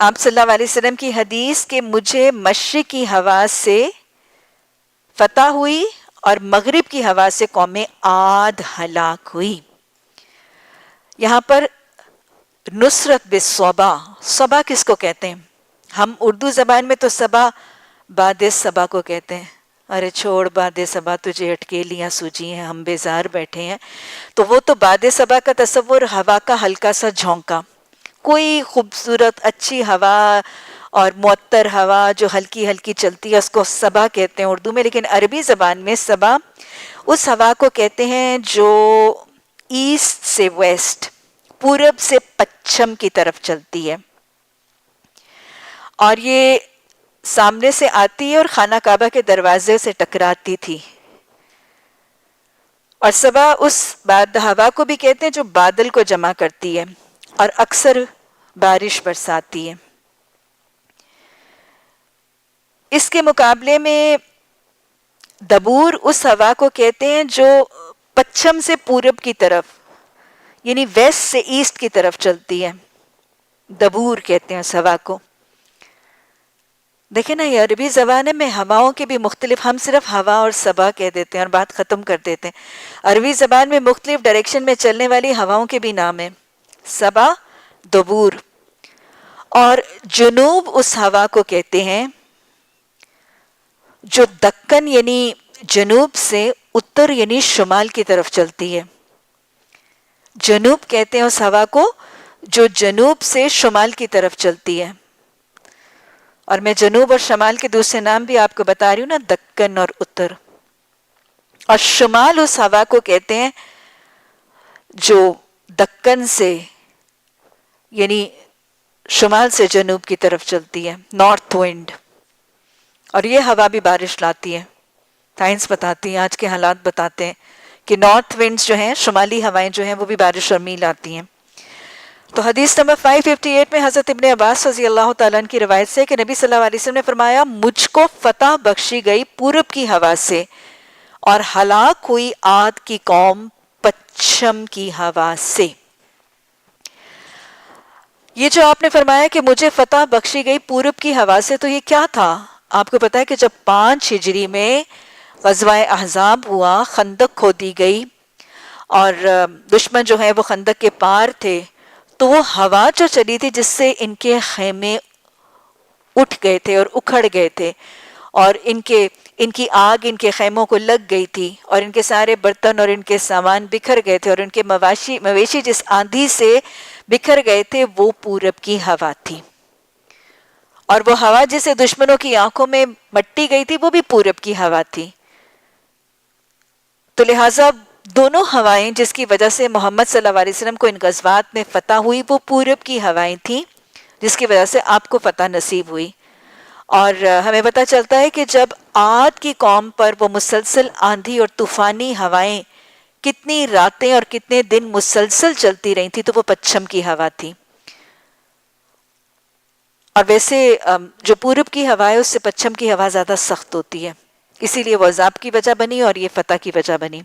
آپ صلی اللہ علیہ وسلم کی حدیث کہ مجھے مشرق کی ہوا سے فتح ہوئی اور مغرب کی ہوا سے قوم عاد ہلاک ہوئی. یہاں پر نصرت بالصبا، صبا کس کو کہتے ہیں؟ ہم اردو زبان میں تو صبا باد صبا کو کہتے ہیں. ارے چھوڑ باد صبا، تجھے اٹکیلیاں سوجی ہیں، ہم بیزار بیٹھے ہیں. تو وہ تو باد صبا کا تصور ہوا کا ہلکا سا جھونکا، کوئی خوبصورت اچھی ہوا اور معطر ہوا جو ہلکی ہلکی چلتی ہے اس کو صبا کہتے ہیں اردو میں. لیکن عربی زبان میں صبا اس ہوا کو کہتے ہیں جو ایسٹ سے ویسٹ، پورب سے پچھم کی طرف چلتی ہے، اور یہ سامنے سے آتی ہے اور خانہ کعبہ کے دروازے سے ٹکراتی تھی. اور صبا اس ہوا کو بھی کہتے ہیں جو بادل کو جمع کرتی ہے اور اکثر بارش برساتی ہے. اس کے مقابلے میں دبور اس ہوا کو کہتے ہیں جو پچھم سے پورب کی طرف، یعنی ویسٹ سے ایسٹ کی طرف چلتی ہے. دبور کہتے ہیں اس ہوا کو. دیکھیں نا، یہ عربی زبان میں ہواؤں کے بھی مختلف، ہم صرف ہوا اور صبا کہہ دیتے ہیں اور بات ختم کر دیتے ہیں. عربی زبان میں مختلف ڈائریکشن میں چلنے والی ہواؤں کے بھی نام ہیں، صبا، دبور. اور جنوب اس ہوا کو کہتے ہیں جو دکن یعنی جنوب سے اتر یعنی شمال کی طرف چلتی ہے. جنوب کہتے ہیں اس ہوا کو جو جنوب سے شمال کی طرف چلتی ہے. اور میں جنوب اور شمال کے دوسرے نام بھی آپ کو بتا رہی ہوں نا، دکن اور اتر. اور شمال اس ہوا کو کہتے ہیں جو دکن سے یعنی شمال سے جنوب کی طرف چلتی ہے، نارتھ ونڈ. اور یہ ہوا بھی بارش لاتی ہے. سائنس بتاتی ہے، آج کے حالات بتاتے ہیں کہ نارتھ ونڈز جو ہیں، شمالی ہوائیں جو ہیں، وہ بھی بارش اور میل لاتی ہیں. تو حدیث نمبر 558 میں حضرت ابن عباس رضی اللہ تعالیٰ عنہ کی روایت سے کہ نبی صلی اللہ علیہ وسلم نے فرمایا مجھ کو فتح بخشی گئی پورب کی ہوا سے اور ہلاک ہوئی عاد کی قوم پچھم کی ہوا سے. یہ جو آپ نے فرمایا کہ مجھے فتح بخشی گئی پورب کی ہوا سے، تو یہ کیا تھا؟ آپ کو پتا ہے کہ جب 5 ہجری میں غزوہ احزاب ہوا، خندق کھودی گئی اور دشمن جو ہے وہ خندق کے پار تھے، تو وہ ہوا جو چلی تھی جس سے ان کے خیمے اٹھ گئے تھے اور اکھڑ گئے تھے، اور ان کی آگ ان کے خیموں کو لگ گئی تھی، اور ان کے سارے برتن اور ان کے سامان بکھر گئے تھے، اور ان کے مویشی جس آندھی سے بکھر گئے تھے وہ پورب کی ہوا تھی. اور وہ ہوا جسے دشمنوں کی آنکھوں میں مٹی گئی تھی وہ بھی پورب کی ہوا تھی. تو لہٰذا دونوں ہوائیں جس کی وجہ سے محمد صلی اللہ علیہ وسلم کو ان غزوات میں فتح ہوئی وہ پورب کی ہوائیں تھیں جس کی وجہ سے آپ کو فتح نصیب ہوئی. اور ہمیں پتہ چلتا ہے کہ جب عاد کی قوم پر وہ مسلسل آندھی اور طوفانی ہوائیں کتنی راتیں اور کتنے دن مسلسل چلتی رہی تھی تو وہ پچھم کی ہوا تھی. اور ویسے جو پورب کی ہوا ہے اس سے پچھم کی ہوا زیادہ سخت ہوتی ہے، اسی لیے وہ عذاب کی وجہ بنی اور یہ فتح کی وجہ بنی.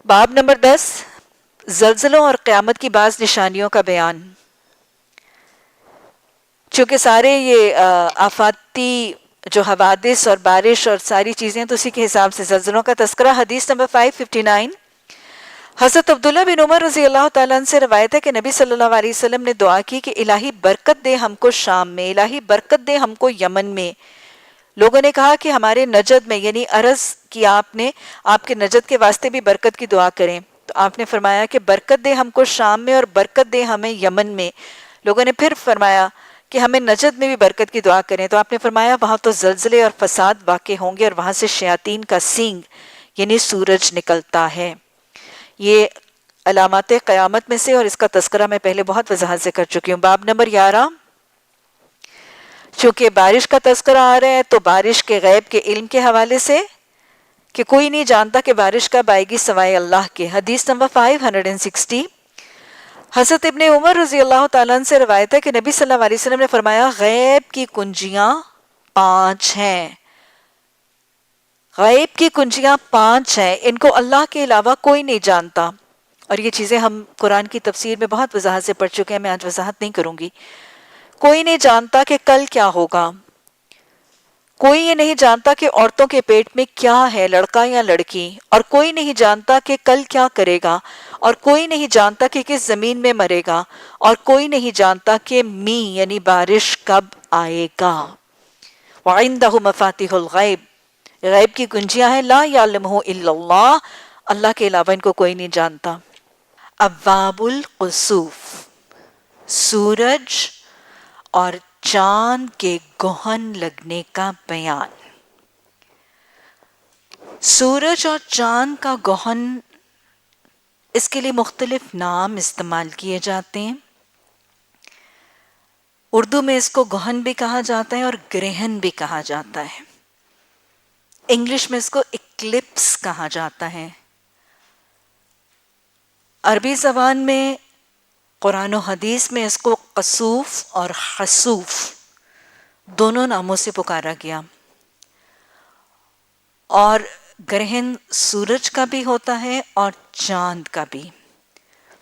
باب نمبر 10، زلزلوں اور قیامت کی بعض نشانیوں کا بیان. چونکہ سارے یہ آفاتی جو حوادث اور بارش اور ساری چیزیں تو اسی کے حساب سے زلزلوں کا تذکرہ. حدیث نمبر 559، حضرت عبداللہ بن عمر رضی اللہ تعالیٰ عنہ سے روایت ہے کہ نبی صلی اللہ علیہ وسلم نے دعا کی کہ الہی برکت دے ہم کو شام میں، الہی برکت دے ہم کو یمن میں. لوگوں نے کہا کہ ہمارے نجد میں، یعنی عرض کی آپ نے آپ کے نجد کے واسطے بھی برکت کی دعا کریں. تو آپ نے فرمایا کہ برکت دے ہم کو شام میں اور برکت دے ہمیں یمن میں. لوگوں نے پھر فرمایا کہ ہمیں نجد میں بھی برکت کی دعا کریں. تو آپ نے فرمایا وہاں تو زلزلے اور فساد واقع ہوں گے اور وہاں سے شیاطین کا سینگ یعنی سورج نکلتا ہے. یہ علامات قیامت میں سے، اور اس کا تذکرہ میں پہلے بہت وضاحت سے کر چکی ہوں. باب نمبر 11، چونکہ بارش کا تذکرہ آ رہا ہے تو بارش کے غیب کے علم کے حوالے سے کہ کوئی نہیں جانتا کہ بارش کب آئے گی سوائے اللہ کے. حدیث نمبر 560، حضرت ابن عمر رضی اللہ تعالیٰ عنہ سے روایت ہے کہ نبی صلی اللہ علیہ وسلم نے فرمایا غیب کی کنجیاں 5 ہیں. غیب کی کنجیاں 5 ہیں، ان کو اللہ کے علاوہ کوئی نہیں جانتا. اور یہ چیزیں ہم قرآن کی تفسیر میں بہت وضاحت سے پڑھ چکے ہیں، میں آج وضاحت نہیں کروں گی. کوئی نہیں جانتا کہ کل کیا ہوگا، کوئی یہ نہیں جانتا کہ عورتوں کے پیٹ میں کیا ہے، لڑکا یا لڑکی، اور کوئی نہیں جانتا کہ کل کیا کرے گا، اور کوئی نہیں جانتا کہ کس زمین میں مرے گا، اور کوئی نہیں جانتا کہ می یعنی بارش کب آئے گا. وَعِندَهُ مَفَاتِحُ الْغَيْبِ، غیب کی کنجیاں ہیں، لا يَعْلَمُهُ إِلَّا اللَّهُ، اللہ کے علاوہ ان کو کوئی نہیں جانتا. ابواب القصوف، سورج اور چاند کے گہن لگنے کا بیان. سورج اور چاند کا گہن، اس کے لیے مختلف نام استعمال کیے جاتے ہیں. اردو میں اس کو گہن بھی کہا جاتا ہے اور گرہن بھی کہا جاتا ہے. انگلش میں اس کو اکلپس کہا جاتا ہے. عربی زبان میں قرآن و حدیث میں اس کو قصوف اور خسوف دونوں ناموں سے پکارا گیا. اور گرہن سورج کا بھی ہوتا ہے اور چاند کا بھی.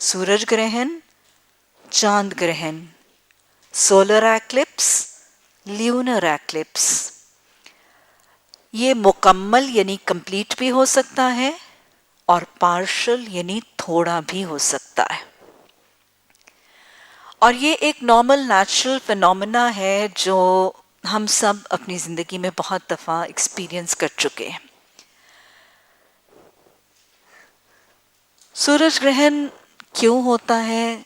سورج گرہن، چاند گرہن، سولر ایکلپس، لیونر ایکلپس. یہ مکمل یعنی کمپلیٹ بھی ہو سکتا ہے اور پارشل یعنی تھوڑا بھی ہو سکتا ہے. اور یہ ایک نارمل نیچرل فینومینا ہے جو ہم سب اپنی زندگی میں بہت دفعہ ایکسپیرینس کر چکے ہیں. سورج گرہن کیوں ہوتا ہے؟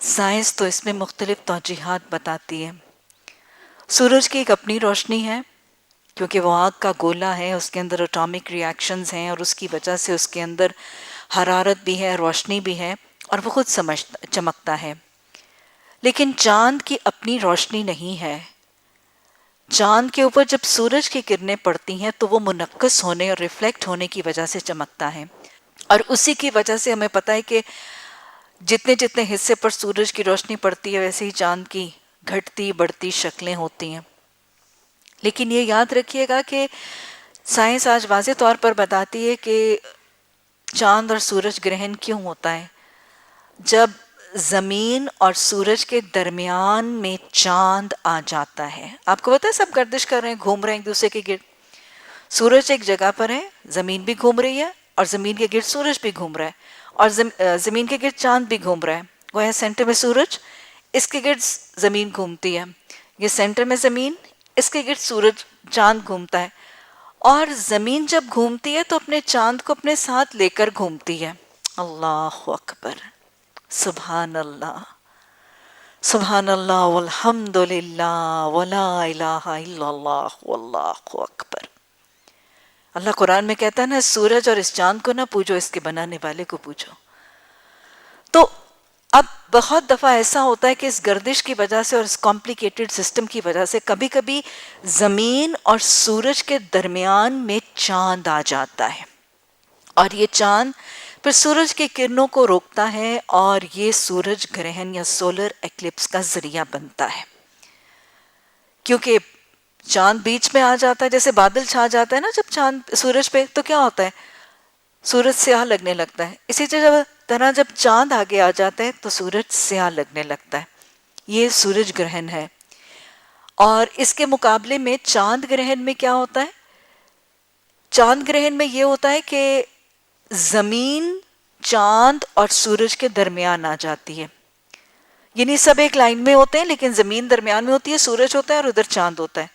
سائنس تو اس میں مختلف توجیحات بتاتی ہے. سورج کی ایک اپنی روشنی ہے کیونکہ وہ آگ کا گولا ہے، اس کے اندر اٹامک ریاکشنز ہیں اور اس کی وجہ سے اس کے اندر حرارت بھی ہے، روشنی بھی ہے اور وہ خود چمکتا ہے. لیکن چاند کی اپنی روشنی نہیں ہے. چاند کے اوپر جب سورج کی کرنیں پڑتی ہیں تو وہ منعکس ہونے اور ریفلیکٹ ہونے کی وجہ سے چمکتا ہے. اور اسی کی وجہ سے ہمیں پتہ ہے کہ جتنے جتنے حصے پر سورج کی روشنی پڑتی ہے ویسے ہی چاند کی گھٹتی بڑھتی شکلیں ہوتی ہیں. لیکن یہ یاد رکھیے گا کہ سائنس آج واضح طور پر بتاتی ہے کہ چاند اور سورج گرہن کیوں ہوتا ہے. جب زمین اور سورج کے درمیان میں چاند آ جاتا ہے، آپ کو پتہ ہے سب گردش کر رہے ہیں، گھوم رہے ہیں ایک دوسرے کے گرد. سورج ایک جگہ پر ہے، زمین بھی گھوم رہی ہے اور زمین کے گرد سورج بھی گھوم رہا ہے اور زمین کے گرد چاند بھی گھوم رہا ہے. وہ ہے سینٹر میں سورج، اس کے گرد زمین گھومتی ہے. یہ سینٹر میں زمین، اس کے گرد سورج چاند گھومتا ہے. اور زمین جب گھومتی ہے تو اپنے چاند کو اپنے ساتھ لے کر گھومتی ہے. اللہ اکبر، سبحان اللہ. سبحان اللہ والحمد للہ ولا الہ الا اللہ واللہ اکبر۔ اللہ قرآن میں کہتا ہے نا، سورج اور اس چاند کو نہ پوجو، اس کے بنانے والے کو پوجو۔ تو اب بہت دفعہ ایسا ہوتا ہے کہ اس گردش کی وجہ سے اور اس کمپلیکیٹڈ سسٹم کی وجہ سے کبھی کبھی زمین اور سورج کے درمیان میں چاند آ جاتا ہے، اور یہ چاند پھر سورج کی کرنوں کو روکتا ہے، اور یہ سورج گرہن یا سولر ایکلپس کا ذریعہ بنتا ہے۔ کیونکہ چاند بیچ میں آ جاتا ہے، جیسے بادل چھا جاتا ہے نا جب چاند سورج پہ، تو کیا ہوتا ہے؟ سورج سیاہ لگنے لگتا ہے۔ اسی طرح جب چاند آگے آ جاتا ہے تو سورج سیاہ لگنے لگتا ہے۔ یہ سورج گرہن ہے۔ اور اس کے مقابلے میں چاند گرہن میں کیا ہوتا ہے؟ چاند گرہن میں یہ ہوتا ہے کہ زمین چاند اور سورج کے درمیان آ جاتی ہے، یعنی سب ایک لائن میں ہوتے ہیں لیکن زمین درمیان میں ہوتی ہے، سورج ہوتا ہے اور ادھر چاند ہوتا ہے،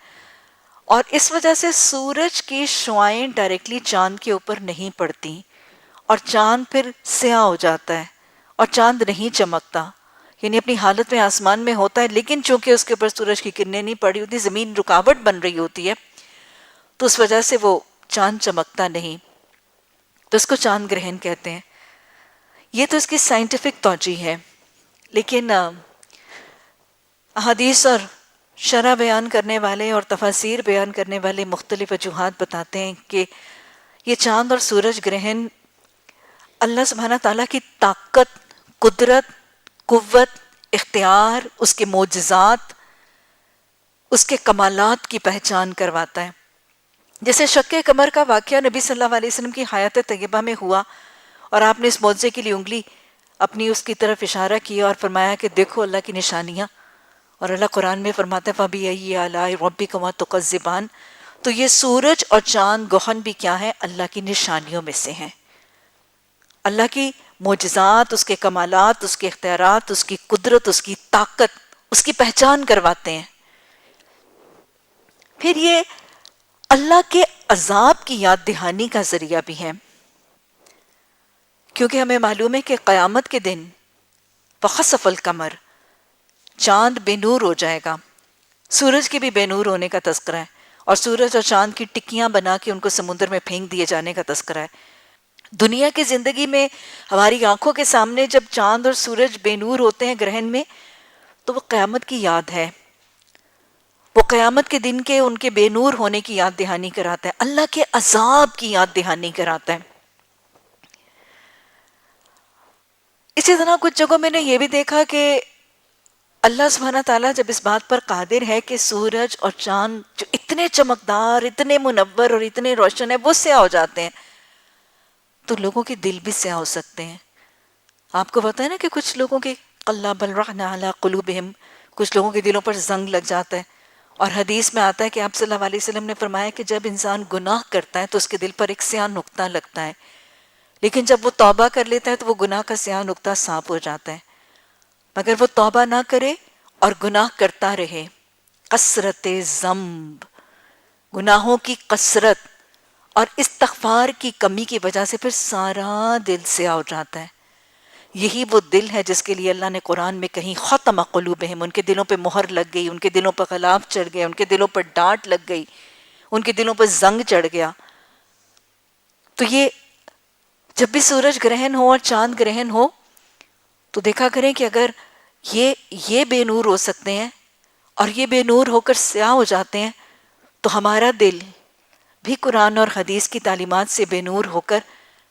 اور اس وجہ سے سورج کی شعاعیں ڈائریکٹلی چاند کے اوپر نہیں پڑتی، اور چاند پھر سیاہ ہو جاتا ہے اور چاند نہیں چمکتا، یعنی اپنی حالت میں آسمان میں ہوتا ہے، لیکن چونکہ اس کے اوپر سورج کی کرنیں نہیں پڑی ہوتی، زمین رکاوٹ بن رہی ہوتی ہے، تو اس وجہ سے وہ چاند چمکتا نہیں، تو اس کو چاند گرہن کہتے ہیں۔ یہ تو اس کی سائنٹیفک توجہ ہے، لیکن احادیث اور شرح بیان کرنے والے اور تفاسیر بیان کرنے والے مختلف وجوہات بتاتے ہیں کہ یہ چاند اور سورج گرہن اللہ سبحانہ تعالیٰ کی طاقت، قدرت، قوت، اختیار، اس کے معجزات، اس کے کمالات کی پہچان کرواتا ہے۔ جیسے شق قمر کا واقعہ نبی صلی اللہ علیہ وسلم کی حیات طیبہ میں ہوا، اور آپ نے اس معجزے کے لیے انگلی اپنی اس کی طرف اشارہ کیا اور فرمایا کہ دیکھو اللہ کی نشانیاں، اور اللہ قرآن میں فرماتا ہے فَبِأَيِّ آلَاءِ رَبِّكُمَا تُكَذِّبَانِ، تو یہ سورج اور چاند گہن بھی کیا ہے؟ اللہ کی نشانیوں میں سے ہیں۔ اللہ کی معجزات، اس کے کمالات، اس کے اختیارات، اس کی قدرت، اس کی طاقت، اس کی پہچان کرواتے ہیں۔ پھر یہ اللہ کے عذاب کی یاد دہانی کا ذریعہ بھی ہے، کیونکہ ہمیں معلوم ہے کہ قیامت کے دن وَخَسَفَ الْقَمَرُ، چاند بے نور ہو جائے گا، سورج کے بھی بے نور ہونے کا تذکرہ ہے، اور سورج اور چاند کی ٹکیاں بنا کے ان کو سمندر میں پھینک دیے جانے کا تذکرہ ہے۔ دنیا کی زندگی میں ہماری آنکھوں کے سامنے جب چاند اور سورج بے نور ہوتے ہیں گرہن میں، تو وہ قیامت کی یاد ہے، وہ قیامت کے دن کے ان کے بے نور ہونے کی یاد دہانی کراتا ہے، اللہ کے عذاب کی یاد دہانی کراتا ہے۔ اسی طرح کچھ جگہوں میں نے یہ بھی دیکھا کہ اللہ سبحانہ تعالیٰ جب اس بات پر قادر ہے کہ سورج اور چاند جو اتنے چمکدار، اتنے منور اور اتنے روشن ہیں، وہ سیاہ ہو جاتے ہیں، تو لوگوں کے دل بھی سیاہ ہو سکتے ہیں۔ آپ کو پتہ ہے نا کہ کچھ لوگوں کے قلب الرحنا علی قلوبہم، کچھ لوگوں کے دلوں پر زنگ لگ جاتا ہے، اور حدیث میں آتا ہے کہ آپ صلی اللہ علیہ وسلم نے فرمایا کہ جب انسان گناہ کرتا ہے تو اس کے دل پر ایک سیاہ نقطہ لگتا ہے، لیکن جب وہ توبہ کر لیتا ہے تو وہ گناہ کا سیاہ نقطہ صاف ہو جاتا ہے۔ مگر وہ توبہ نہ کرے اور گناہ کرتا رہے، کثرت ذنب، گناہوں کی کثرت اور استغفار کی کمی کی وجہ سے پھر سارا دل سیاہ ہو جاتا ہے۔ یہی وہ دل ہے جس کے لیے اللہ نے قرآن میں کہیں ختم قلوبہم، ان کے دلوں پہ مہر لگ گئی، ان کے دلوں پر غلاف چڑھ گئے، ان کے دلوں پر ڈانٹ لگ گئی، ان کے دلوں پر زنگ چڑھ گیا۔ تو یہ جب بھی سورج گرہن ہو اور چاند گرہن ہو تو دیکھا کریں کہ اگر یہ بے نور ہو سکتے ہیں اور یہ بے نور ہو کر سیاہ ہو جاتے ہیں، تو ہمارا دل بھی قرآن اور حدیث کی تعلیمات سے بے نور ہو کر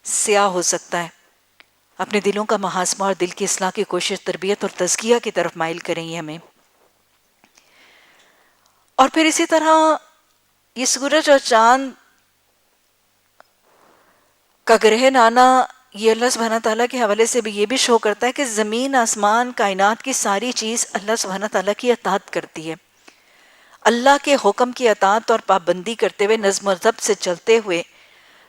سیاہ ہو سکتا ہے۔ اپنے دلوں کا محاسبہ اور دل کی اصلاح کی کوشش، تربیت اور تزکیہ کی طرف مائل کریں گے ہمیں۔ اور پھر اسی طرح یہ سورج اور چاند کا گرہن آنا، یہ اللہ سبحانہ تعالیٰ کے حوالے سے بھی یہ بھی شو کرتا ہے کہ زمین، آسمان، کائنات کی ساری چیز اللہ سبحانہ تعالیٰ کی اطاعت کرتی ہے۔ اللہ کے حکم کی اطاعت اور پابندی کرتے ہوئے، نظم و ضبط سے چلتے ہوئے،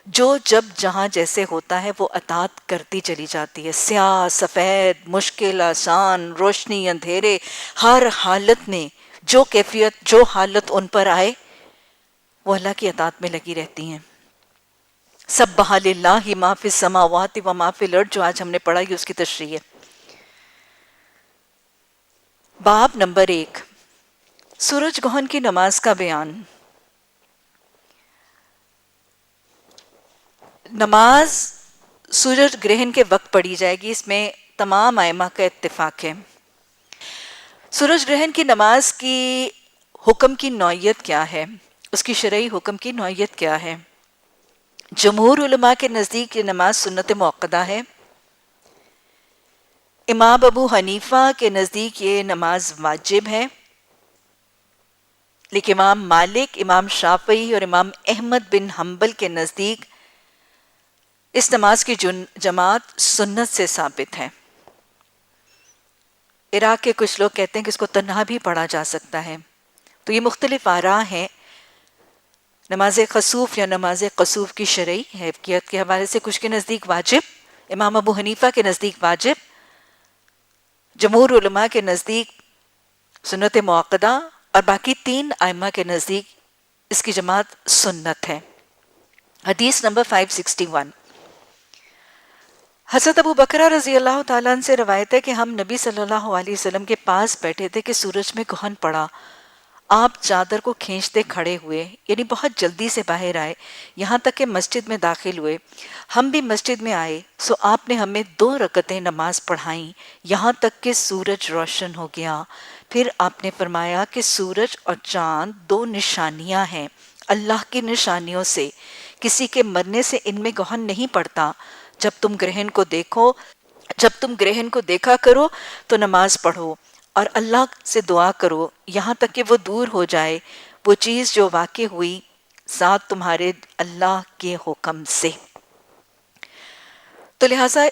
جو جب جہاں جیسے ہوتا ہے وہ اطاعت کرتی چلی جاتی ہے۔ سیاہ، سفید، مشکل، آسان، روشنی، اندھیرے، ہر حالت میں جو کیفیت، جو حالت ان پر آئے وہ اللہ کی اطاعت میں لگی رہتی ہیں۔ سبح للہ ما فی السماوات و ما فی الارض، جو آج ہم نے پڑھا، یہ اس کی تشریح ہے۔ باب نمبر 1، سورج گرہن کی نماز کا بیان۔ نماز سورج گرہن کے وقت پڑھی جائے گی، اس میں تمام ائمہ کا اتفاق ہے۔ سورج گرہن کی نماز کی حکم کی نوعیت کیا ہے، اس کی شرعی حکم کی نوعیت کیا ہے؟ جمہور علماء کے نزدیک یہ نماز سنت موقدہ ہے۔ امام ابو حنیفہ کے نزدیک یہ نماز واجب ہے، لیکن امام مالک، امام شافعی اور امام احمد بن حنبل کے نزدیک اس نماز کی جماعت سنت سے ثابت ہے۔ عراق کے کچھ لوگ کہتے ہیں کہ اس کو تنہا بھی پڑھا جا سکتا ہے، تو یہ مختلف آراء ہیں۔ نماز خسوف یا نماز قصوف کی شرعی حیثیت کے حوالے سے کچھ کے نزدیک واجب، امام ابو حنیفہ کے نزدیک واجب، جمہور علماء کے نزدیک سنت موقدہ، اور باقی 3 ائمہ کے نزدیک اس کی جماعت سنت ہے۔ حدیث نمبر 561، حضرت ابو بکرہ رضی اللہ تعالیٰ عنہ سے روایت ہے کہ ہم نبی صلی اللہ علیہ وسلم کے پاس بیٹھے تھے کہ سورج میں گرہن پڑا۔ آپ چادر کو کھینچتے کھڑے ہوئے، یعنی بہت جلدی سے باہر آئے، یہاں تک کہ مسجد میں داخل ہوئے۔ ہم بھی مسجد میں آئے، سو آپ نے ہمیں 2 رکعتیں نماز پڑھائیں، یہاں تک کہ سورج روشن ہو گیا۔ پھر آپ نے فرمایا کہ سورج اور چاند 2 نشانیاں ہیں اللہ کی نشانیوں سے، کسی کے مرنے سے ان میں گرہن نہیں پڑتا۔ جب تم گرہن کو دیکھا کرو تو نماز پڑھو اور اللہ سے دعا کرو یہاں تک کہ وہ دور ہو جائے وہ چیز جو واقع ہوئی ساتھ تمہارے اللہ کے حکم سے۔ تو لہٰذا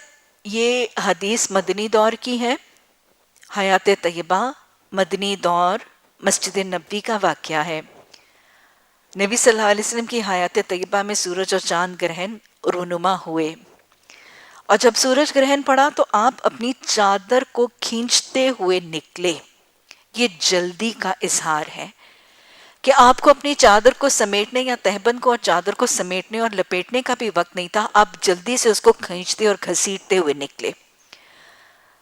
یہ حدیث مدنی دور کی ہے۔ حیات طیبہ مدنی دور مسجد نبوی کا واقعہ ہے۔ نبی صلی اللہ علیہ وسلم کی حیات طیبہ میں سورج اور چاند گرہن رونما ہوئے، اور جب سورج گرہن پڑا تو آپ اپنی چادر کو کھینچتے ہوئے نکلے۔ یہ جلدی کا اظہار ہے کہ آپ کو اپنی چادر کو سمیٹنے یا تہبند کو اور چادر کو سمیٹنے اور لپیٹنے کا بھی وقت نہیں تھا، آپ جلدی سے اس کو کھینچتے اور گھسیٹتے ہوئے نکلے۔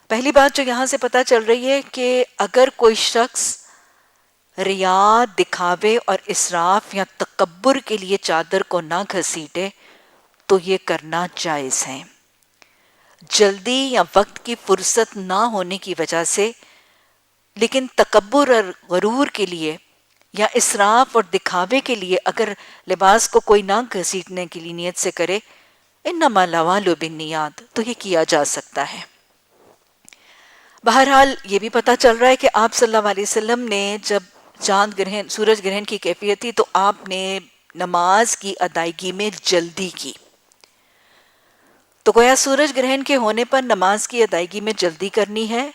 پہلی بات جو یہاں سے پتہ چل رہی ہے کہ اگر کوئی شخص ریا، دکھاوے اور اسراف یا تکبر کے لیے چادر کو نہ گھسیٹے تو یہ کرنا جائز ہے۔ جلدی یا وقت کی فرصت نہ ہونے کی وجہ سے، لیکن تکبر اور غرور کے لیے یا اسراف اور دکھاوے کے لیے اگر لباس کو کوئی نہ گھسیٹنے کے لیے نیت سے کرے، انما الاعمال بالنیات، تو یہ کیا جا سکتا ہے۔ بہرحال یہ بھی پتہ چل رہا ہے کہ آپ صلی اللہ علیہ وسلم نے جب سورج گرہن کی کیفیت تھی تو آپ نے نماز کی ادائیگی میں جلدی کی۔ تو گویا سورج گرہن کے ہونے پر نماز کی ادائیگی میں جلدی کرنی ہے،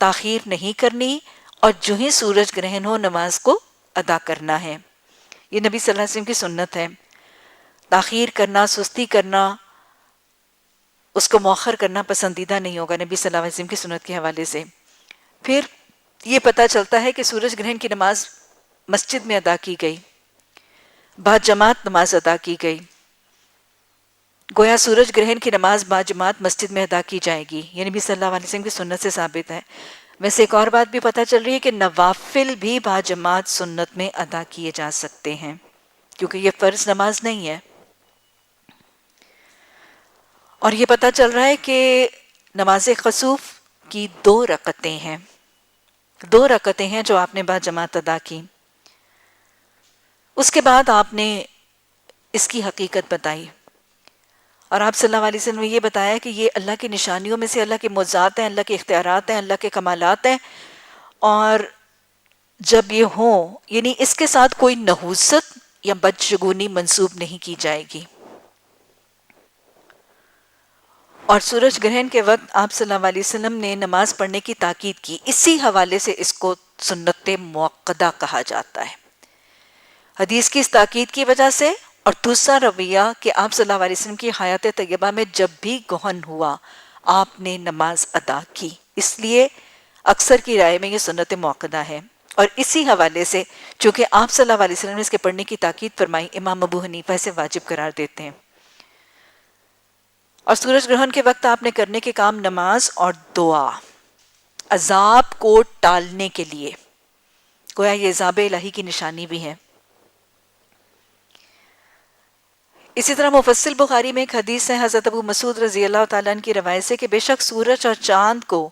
تاخیر نہیں کرنی، اور جو ہی سورج گرہن ہو نماز کو ادا کرنا ہے۔ یہ نبی صلی اللہ علیہ وسلم کی سنت ہے۔ تاخیر کرنا، سستی کرنا، اس کو مؤخر کرنا پسندیدہ نہیں ہوگا نبی صلی اللہ علیہ وسلم کی سنت کے حوالے سے۔ پھر یہ پتہ چلتا ہے کہ سورج گرہن کی نماز مسجد میں ادا کی گئی، باجماعت نماز ادا کی گئی۔ گویا سورج گرہن کی نماز باجماعت مسجد میں ادا کی جائے گی، یہ نبی صلی اللہ علیہ وسلم کی سنت سے ثابت ہے۔ ویسے ایک اور بات بھی پتہ چل رہی ہے کہ نوافل بھی باجماعت سنت میں ادا کیے جا سکتے ہیں، کیونکہ یہ فرض نماز نہیں ہے۔ اور یہ پتہ چل رہا ہے کہ نماز خسوف کی 2 رکعتیں ہیں، 2 رکعتیں ہیں جو آپ نے باجماعت ادا کی۔ اس کے بعد آپ نے اس کی حقیقت بتائی، اور آپ صلی اللہ علیہ وسلم نے یہ بتایا کہ یہ اللہ کی نشانیوں میں سے اللہ کے معجزات ہیں، اللہ کے اختیارات ہیں، اللہ کے کمالات ہیں، اور جب یہ ہوں یعنی اس کے ساتھ کوئی نحوست یا بدشگونی منسوب نہیں کی جائے گی۔ اور سورج گرہن کے وقت آپ صلی اللہ علیہ وسلم نے نماز پڑھنے کی تاکید کی، اسی حوالے سے اس کو سنت موقدہ کہا جاتا ہے، حدیث کی اس تاکید کی وجہ سے۔ اور دوسرا رویہ کہ آپ صلی اللہ علیہ وسلم کی حیات طیبہ میں جب بھی گرہن ہوا آپ نے نماز ادا کی، اس لیے اکثر کی رائے میں یہ سنت موقدہ ہے۔ اور اسی حوالے سے چونکہ آپ صلی اللہ علیہ وسلم نے اس کے پڑھنے کی تاکید فرمائی، امام ابو حنیفہ اسے واجب قرار دیتے ہیں۔ اور سورج گرہن کے وقت آپ نے کرنے کے کام نماز اور دعا، عذاب کو ٹالنے کے لیے. گویا یہ عذاب الہی کی نشانی بھی ہے. اسی طرح مفصل بخاری میں ایک حدیث ہے حضرت ابو مسعود رضی اللہ تعالیٰ عنہ کی روایت سے کہ بے شک سورج اور چاند کو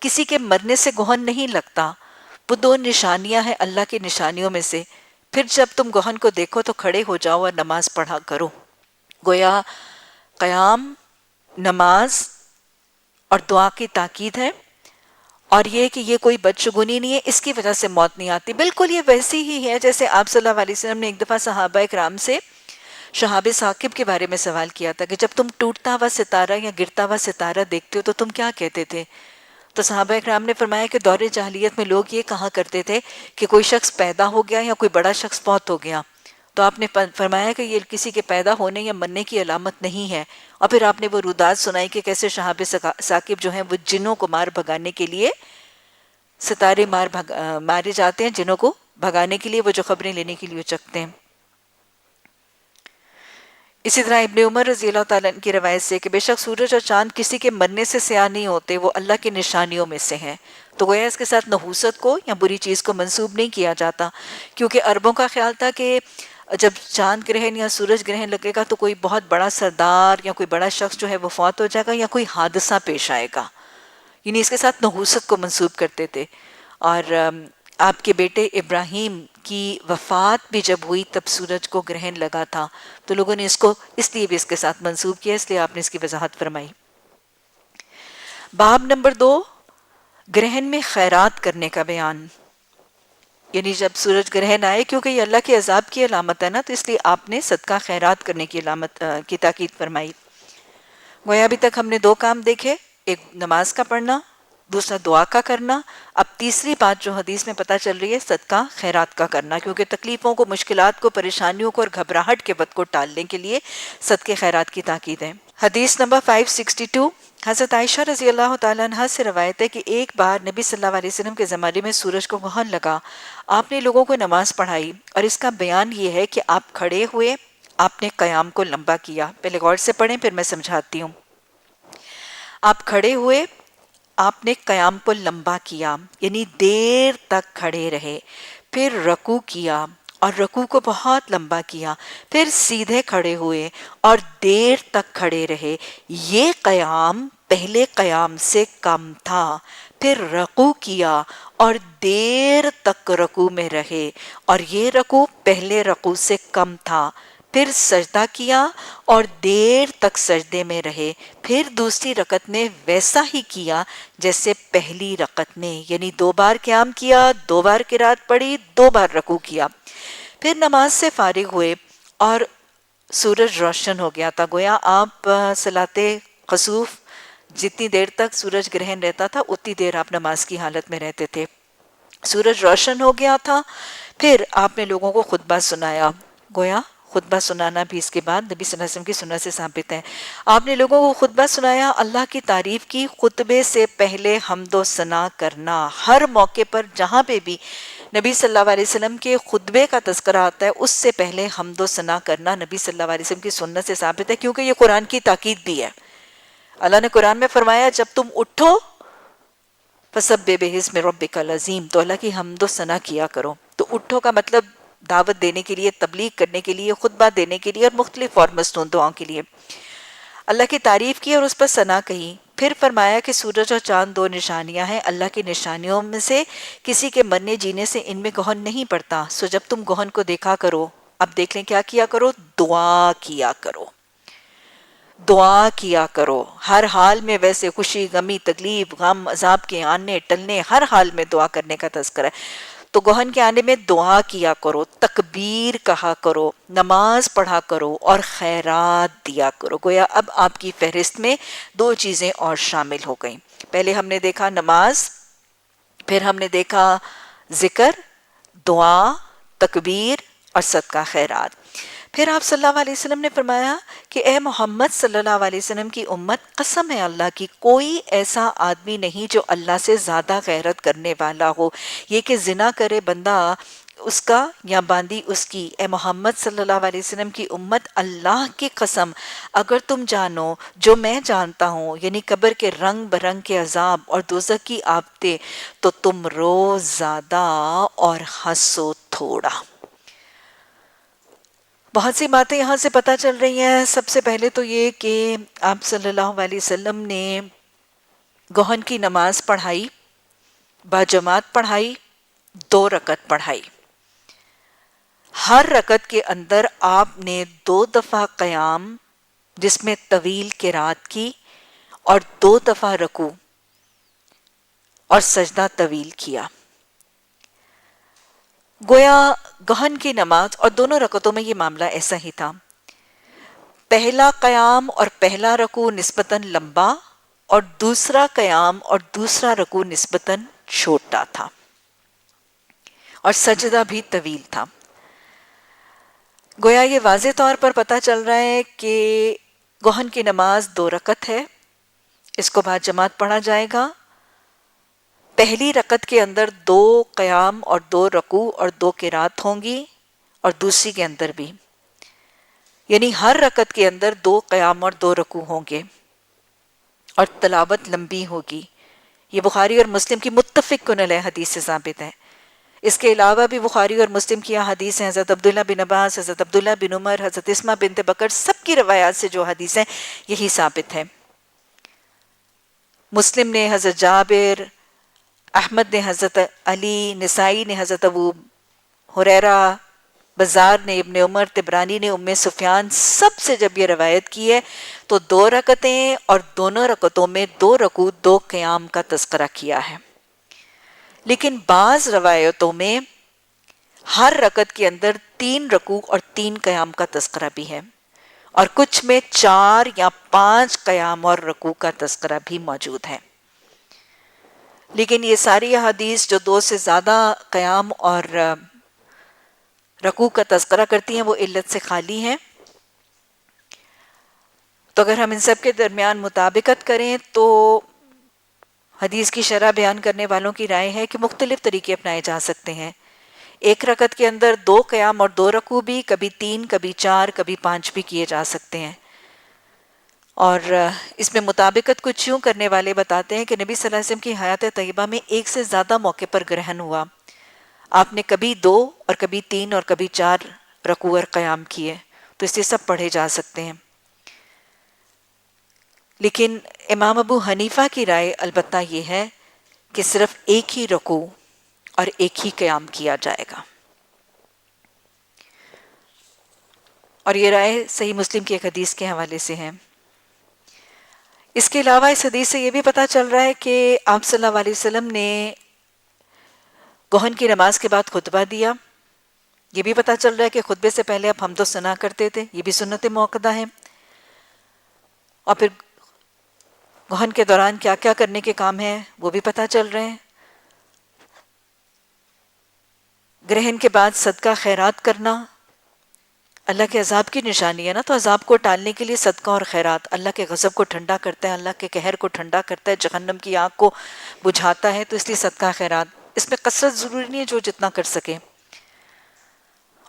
کسی کے مرنے سے گہن نہیں لگتا، وہ دو نشانیاں ہیں اللہ کی نشانیوں میں سے، پھر جب تم گہن کو دیکھو تو کھڑے ہو جاؤ اور نماز پڑھا کرو. گویا قیام، نماز اور دعا کی تاکید ہے، اور یہ کہ یہ کوئی بدشگونی نہیں ہے، اس کی وجہ سے موت نہیں آتی. بالکل یہ ویسی ہی ہے جیسے آپ صلی اللہ علیہ وسلم نے ایک دفعہ صحابہ اکرام سے شہاب ثاقب کے بارے میں سوال کیا تھا کہ جب تم ٹوٹتا ہوا ستارہ یا گرتا ہوا ستارہ دیکھتے ہو تو تم کیا کہتے تھے؟ تو صحابہ اکرام نے فرمایا کہ دور جاہلیت میں لوگ یہ کہا کرتے تھے کہ کوئی شخص پیدا ہو گیا یا کوئی بڑا شخص فوت ہو گیا. تو آپ نے فرمایا کہ یہ کسی کے پیدا ہونے یا مرنے کی علامت نہیں ہے. اور پھر آپ نے وہ رودات سنائی کہ کیسے شہاب ثاقب جو ہیں وہ جنوں کو مار بھگانے کے لیے ستارے مارے جاتے ہیں، جنوں کو بھگانے کے لیے وہ جو خبریں لینے کے لیے چکتے ہیں. اسی طرح ابن عمر رضی اللہ تعالیٰ عنہ کی روایت سے کہ بے شک سورج اور چاند کسی کے مرنے سے سیاہ نہیں ہوتے، وہ اللہ کی نشانیوں میں سے ہیں. تو گویا اس کے ساتھ نحوست کو یا بری چیز کو منسوب نہیں کیا جاتا، کیونکہ عربوں کا خیال تھا کہ جب چاند گرہن یا سورج گرہن لگے گا تو کوئی بہت بڑا سردار یا کوئی بڑا شخص جو ہے وہ فوت ہو جائے گا یا کوئی حادثہ پیش آئے گا، یعنی اس کے ساتھ نحوست کو منسوب کرتے تھے. اور آپ کے بیٹے ابراہیم کی وفات بھی جب ہوئی تب سورج کو گرہن لگا تھا، تو لوگوں نے اس کو اس لیے بھی اس کے ساتھ منسوب کیا، اس لیے آپ نے اس کی وضاحت فرمائی. باب نمبر 2، گرہن میں خیرات کرنے کا بیان. یعنی جب سورج گرہن آئے، کیونکہ یہ اللہ کے عذاب کی علامت ہے نا، تو اس لیے آپ نے صدقہ خیرات کرنے کی علامت کی تاکید فرمائی. گویا ابھی تک ہم نے 2 کام دیکھے، ایک نماز کا پڑھنا، دوسرا دعا کا کرنا. اب تیسری بات جو حدیث میں پتہ چل رہی ہے صدقہ خیرات کا کرنا، کیونکہ تکلیفوں کو، مشکلات کو، پریشانیوں کو اور گھبراہٹ کے وقت کو ٹالنے کے لیے صدقہ خیرات کی تاکید ہے. حدیث نمبر 562، حضرت عائشہ رضی اللہ تعالیٰ عنہ سے روایت ہے کہ ایک بار نبی صلی اللہ علیہ وسلم کے زمانے میں سورج کو گرہن لگا. آپ نے لوگوں کو نماز پڑھائی، اور اس کا بیان یہ ہے کہ آپ کھڑے ہوئے، آپ نے قیام کو لمبا کیا. پہلے غور سے پڑھیں پھر میں سمجھاتی ہوں. آپ کھڑے ہوئے، آپ نے قیام کو لمبا کیا، یعنی دیر تک کھڑے رہے، پھر رکوع کیا اور رکوع کو بہت لمبا کیا، پھر سیدھے کھڑے ہوئے اور دیر تک کھڑے رہے. یہ قیام پہلے قیام سے کم تھا. پھر رکوع کیا اور دیر تک رکوع میں رہے، اور یہ رکوع پہلے رکوع سے کم تھا. پھر سجدہ کیا اور دیر تک سجدے میں رہے. پھر دوسری رکعت میں ویسا ہی کیا جیسے پہلی رکعت میں، یعنی 2 بار قیام کیا، 2 بار قرات پڑھی، 2 بار رکوع کیا. پھر نماز سے فارغ ہوئے اور سورج روشن ہو گیا تھا. گویا آپ صلاۃ خسوف جتنی دیر تک سورج گرہن رہتا تھا اتنی دیر آپ نماز کی حالت میں رہتے تھے. سورج روشن ہو گیا تھا، پھر آپ نے لوگوں کو خطبہ سنایا. گویا خطبہ سنانا بھی اس کے بعد نبی صلی اللہ علیہ وسلم کی سنت سے ثابت ہے. آپ نے لوگوں کو خطبہ سنایا، اللہ کی تعریف کی. خطبے سے پہلے حمد و ثنا کرنا. ہر موقع پر جہاں پہ بھی نبی صلی اللہ علیہ وسلم کے خطبے کا تذکرہ آتا ہے اس سے پہلے حمد و ثنا کرنا نبی صلی اللہ علیہ وسلم کی سنت سے ثابت ہے، کیونکہ یہ قرآن کی تاکید بھی ہے. اللہ نے قرآن میں فرمایا جب تم اٹھو فَسَبِّحْ بِاسْمِ رَبِّكَ الْعَظِيمِ، تو اللہ کی حمد و ثنا کیا کرو. تو اٹھو کا مطلب دعوت دینے کے لیے، تبلیغ کرنے کے لیے، خطبہ دینے کے لیے اور مختلف اور مصنون دعاؤں کے لیے اللہ کی تعریف کی اور اس پر ثنا کہی. پھر فرمایا کہ سورج اور چاند 2 نشانیاں ہیں اللہ کی نشانیوں میں سے، کسی کے مرنے جینے سے ان میں گہن نہیں پڑتا. سو جب تم گہن کو دیکھا کرو، اب دیکھ لیں کیا کیا کرو، دعا کیا کرو. دعا کیا کرو ہر حال میں. ویسے خوشی، غمی، تکلیف، غم، عذاب کے آنے ٹلنے، ہر حال میں دعا کرنے کا تذکرہ ہے. تو گہن کے آنے میں دعا کیا کرو، تکبیر کہا کرو، نماز پڑھا کرو اور خیرات دیا کرو. گویا اب آپ کی فہرست میں 2 چیزیں اور شامل ہو گئیں. پہلے ہم نے دیکھا نماز، پھر ہم نے دیکھا ذکر، دعا، تکبیر اور صدقہ خیرات. پھر آپ صلی اللہ علیہ وسلم نے فرمایا کہ اے محمد صلی اللہ علیہ وسلم کی امت، قسم ہے اللہ کی، کوئی ایسا آدمی نہیں جو اللہ سے زیادہ غیرت کرنے والا ہو. یہ کہ زنا کرے بندہ اس کا یا باندھی اس کی، اے محمد صلی اللہ علیہ وسلم کی امت، اللہ کی قسم اگر تم جانو جو میں جانتا ہوں، یعنی قبر کے رنگ برنگ کے عذاب اور دوزخ کی آفتیں، تو تم رو زیادہ اور ہنسو تھوڑا۔ بہت سی باتیں یہاں سے پتہ چل رہی ہیں۔ سب سے پہلے تو یہ کہ آپ صلی اللہ علیہ وسلم نے گہن کی نماز پڑھائی، باجماعت پڑھائی، 2 رکعت پڑھائی۔ ہر رکعت کے اندر آپ نے 2 دفعہ قیام جس میں طویل قرات کی، اور 2 دفعہ رکوع اور سجدہ طویل کیا۔ گویا گہن کی نماز اور دونوں رکعتوں میں یہ معاملہ ایسا ہی تھا۔ پہلا قیام اور پہلا رکوع نسبتاً لمبا، اور دوسرا قیام اور دوسرا رکوع نسبتاً چھوٹا تھا، اور سجدہ بھی طویل تھا۔ گویا یہ واضح طور پر پتہ چل رہا ہے کہ گہن کی نماز 2 رکعت ہے، اس کو بعد جماعت پڑھا جائے گا۔ پہلی رکعت کے اندر 2 قیام اور 2 رکوع اور 2 قرات ہوں گی، اور دوسری کے اندر بھی، یعنی ہر رکعت کے اندر 2 قیام اور 2 رکوع ہوں گے، اور تلاوت لمبی ہوگی۔ یہ بخاری اور مسلم کی متفق علیہ حدیث سے ثابت ہے۔ اس کے علاوہ بھی بخاری اور مسلم کی حدیث ہیں، حضرت عبداللہ بن عباس، حضرت عبداللہ بن عمر، حضرت اسماء بنت بکر، سب کی روایات سے جو حدیث ہیں یہی ثابت ہے۔ مسلم نے حضرت جابر، احمد نے حضرت علی، نسائی نے حضرت ابو ہریرہ، بزار نے ابن عمر، طبرانی نے ام سفیان، سب سے جب یہ روایت کی ہے تو 2 رکعتیں اور دونوں رکعتوں میں 2 رکوع 2 قیام کا تذکرہ کیا ہے۔ لیکن بعض روایتوں میں ہر رکعت کے اندر 3 رکوع اور 3 قیام کا تذکرہ بھی ہے، اور کچھ میں 4 یا 5 قیام اور رکوع کا تذکرہ بھی موجود ہے۔ لیکن یہ ساری احادیث جو 2 سے زیادہ قیام اور رکوع کا تذکرہ کرتی ہیں وہ علت سے خالی ہیں۔ تو اگر ہم ان سب کے درمیان مطابقت کریں تو حدیث کی شرح بیان کرنے والوں کی رائے ہے کہ مختلف طریقے اپنائے جا سکتے ہیں۔ ایک رکعت کے اندر 2 قیام اور 2 رکوع بھی، کبھی 3، کبھی 4، کبھی 5 بھی کیے جا سکتے ہیں۔ اور اس میں مطابقت کچھ یوں کرنے والے بتاتے ہیں کہ نبی صلی اللہ علیہ وسلم کی حیات طیبہ میں 1 سے زیادہ موقع پر گرہن ہوا۔ آپ نے کبھی 2 اور کبھی 3 اور کبھی 4 رکوع اور قیام کیے، تو اس سے سب پڑھے جا سکتے ہیں۔ لیکن امام ابو حنیفہ کی رائے البتہ یہ ہے کہ صرف 1 ہی رکوع اور 1 ہی قیام کیا جائے گا، اور یہ رائے صحیح مسلم کی ایک حدیث کے حوالے سے ہے۔ اس کے علاوہ اس حدیث سے یہ بھی پتہ چل رہا ہے کہ آپ صلی اللہ علیہ وسلم نے گہن کی نماز کے بعد خطبہ دیا۔ یہ بھی پتہ چل رہا ہے کہ خطبے سے پہلے آپ حمد و ثنا کرتے تھے، یہ بھی سنت موقدہ ہے۔ اور پھر گہن کے دوران کیا کیا کرنے کے کام ہیں وہ بھی پتہ چل رہے ہیں۔ گرہن کے بعد صدقہ خیرات کرنا اللہ کے عذاب کی نشانی ہے نا، تو عذاب کو ٹالنے کے لیے صدقہ اور خیرات اللہ کے غضب کو ٹھنڈا کرتا ہے، اللہ کے قہر کو ٹھنڈا کرتا ہے، جہنم کی آگ کو بجھاتا ہے، تو اس لیے صدقہ خیرات، اس میں کثرت ضروری نہیں ہے، جو جتنا کر سکے۔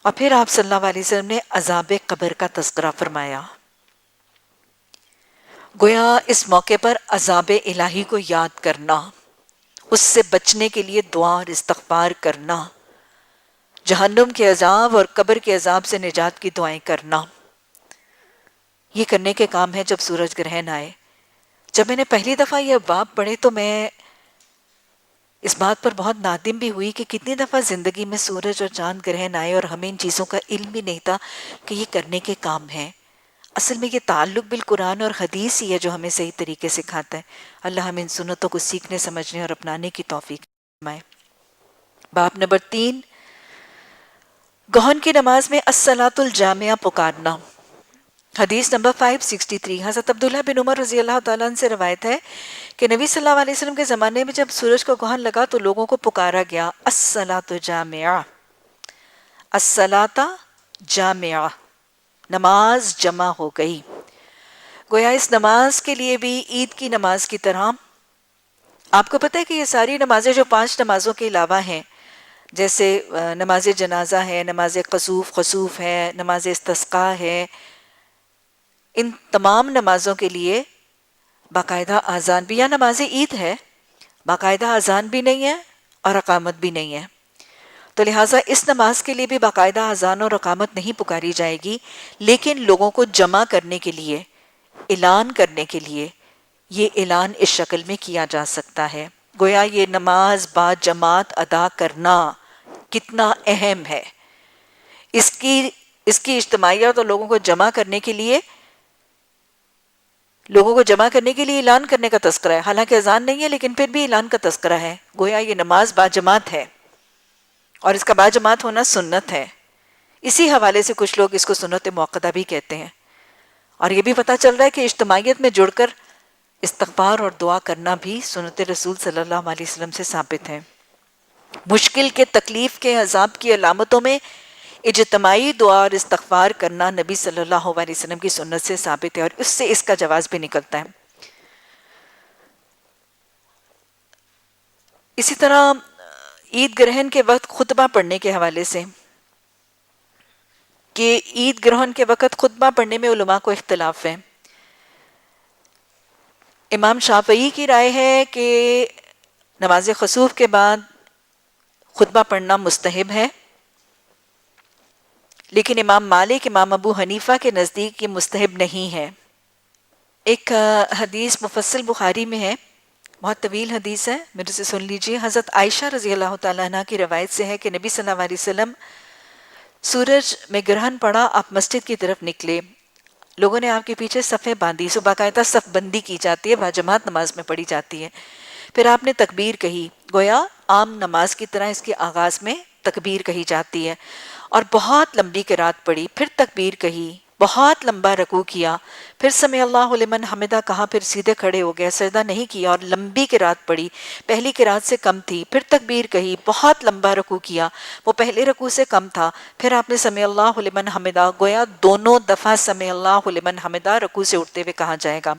اور پھر آپ صلی اللہ علیہ وسلم نے عذاب قبر کا تذکرہ فرمایا۔ گویا اس موقع پر عذاب الہی کو یاد کرنا، اس سے بچنے کے لیے دعا اور استغفار کرنا، جہنم کے عذاب اور قبر کے عذاب سے نجات کی دعائیں کرنا، یہ کرنے کے کام ہے جب سورج گرہن آئے۔ جب میں نے پہلی دفعہ یہ باب پڑھے تو میں اس بات پر بہت نادم بھی ہوئی کہ کتنی دفعہ زندگی میں سورج اور چاند گرہن آئے اور ہمیں ان چیزوں کا علم بھی نہیں تھا کہ یہ کرنے کے کام ہیں۔ اصل میں یہ تعلق بالقرآن اور حدیث ہی ہے جو ہمیں صحیح طریقے سے سکھاتا ہے۔ اللہ ہمیں ان سنتوں کو سیکھنے، سمجھنے اور اپنانے کی توفیق فرمائے۔ باب نمبر 3، گہن کی نماز میں الصلاۃ الجامعہ پکارنا۔ حدیث نمبر 563، حضرت عبداللہ بن عمر رضی اللہ تعالیٰ عنہ سے روایت ہے کہ نبی صلی اللہ علیہ وسلم کے زمانے میں جب سورج کو گہن لگا تو لوگوں کو پکارا گیا، الصلاۃ جامعہ، الصلاۃ جامعہ، نماز جمع ہو گئی۔ گویا اس نماز کے لیے بھی عید کی نماز کی طرح آپ کو پتہ ہے کہ یہ ساری نمازیں جو 5 نمازوں کے علاوہ ہیں، جیسے نماز جنازہ ہے، نماز خسوف ہے، نماز استسقاء ہے، ان تمام نمازوں کے لیے باقاعدہ اذان بھی، یا نماز عید ہے باقاعدہ اذان بھی نہیں ہے اور اقامت بھی نہیں ہے، تو لہٰذا اس نماز کے لیے بھی باقاعدہ اذان اور اقامت نہیں پکاری جائے گی، لیکن لوگوں کو جمع کرنے کے لیے، اعلان کرنے کے لیے یہ اعلان اس شکل میں کیا جا سکتا ہے۔ گویا یہ نماز با جماعت ادا کرنا کتنا اہم ہے، اس کی اجتماعیت اور لوگوں کو جمع کرنے کے لیے اعلان کرنے کا تذکرہ ہے، حالانکہ اذان نہیں ہے لیکن پھر بھی اعلان کا تذکرہ ہے، گویا یہ نماز با جماعت ہے، اور اس کا با جماعت ہونا سنت ہے۔ اسی حوالے سے کچھ لوگ اس کو سنت موقدہ بھی کہتے ہیں، اور یہ بھی پتہ چل رہا ہے کہ اجتماعیت میں جڑ کر استغفار اور دعا کرنا بھی سنت رسول صلی اللہ علیہ وسلم سے ثابت ہے۔ مشکل کے، تکلیف کے، عذاب کی علامتوں میں اجتماعی دعا اور استغفار کرنا نبی صلی اللہ علیہ وسلم کی سنت سے ثابت ہے، اور اس سے اس کا جواز بھی نکلتا ہے۔ اسی طرح عید گرہن کے وقت خطبہ پڑھنے کے حوالے سے، کہ عید گرہن کے وقت خطبہ پڑھنے میں علماء کو اختلاف ہے۔ امام شافعی کی رائے ہے کہ نماز خسوف کے بعد خطبہ پڑھنا مستحب ہے، لیکن امام مالک، امام ابو حنیفہ کے نزدیک یہ مستحب نہیں ہے۔ ایک حدیث مفصل بخاری میں ہے، بہت طویل حدیث ہے، میرے سے سن لیجئے۔ حضرت عائشہ رضی اللہ تعالیٰ عنہ کی روایت سے ہے کہ نبی صلی اللہ علیہ وسلم سورج میں گرہن پڑا، آپ مسجد کی طرف نکلے، لوگوں نے آپ کے پیچھے صفیں باندھی، سو باقاعدہ صف بندی کی جاتی ہے، باجماعت نماز میں پڑھی جاتی ہے۔ پھر آپ نے تکبیر کہی، گویا عام نماز کی طرح اس کے آغاز میں تکبیر کہی جاتی ہے، اور بہت لمبی قرات پڑھی، پھر تکبیر کہی، بہت لمبا رکوع کیا، پھر سمع اللہ لمن حمدہ کہا، پھر سیدھے کھڑے ہو گئے، سجدہ نہیں کیا اور لمبی قرات پڑھی، پہلی قرات سے کم تھی، پھر تکبیر کہی، بہت لمبا رکوع کیا، وہ پہلے رکوع سے کم تھا، پھر آپ نے سمع اللہ لمن حمدہ، گویا دونوں دفعہ سمع اللہ لمن حمدہ رکوع سے اٹھتے ہوئے کہا جائے گا۔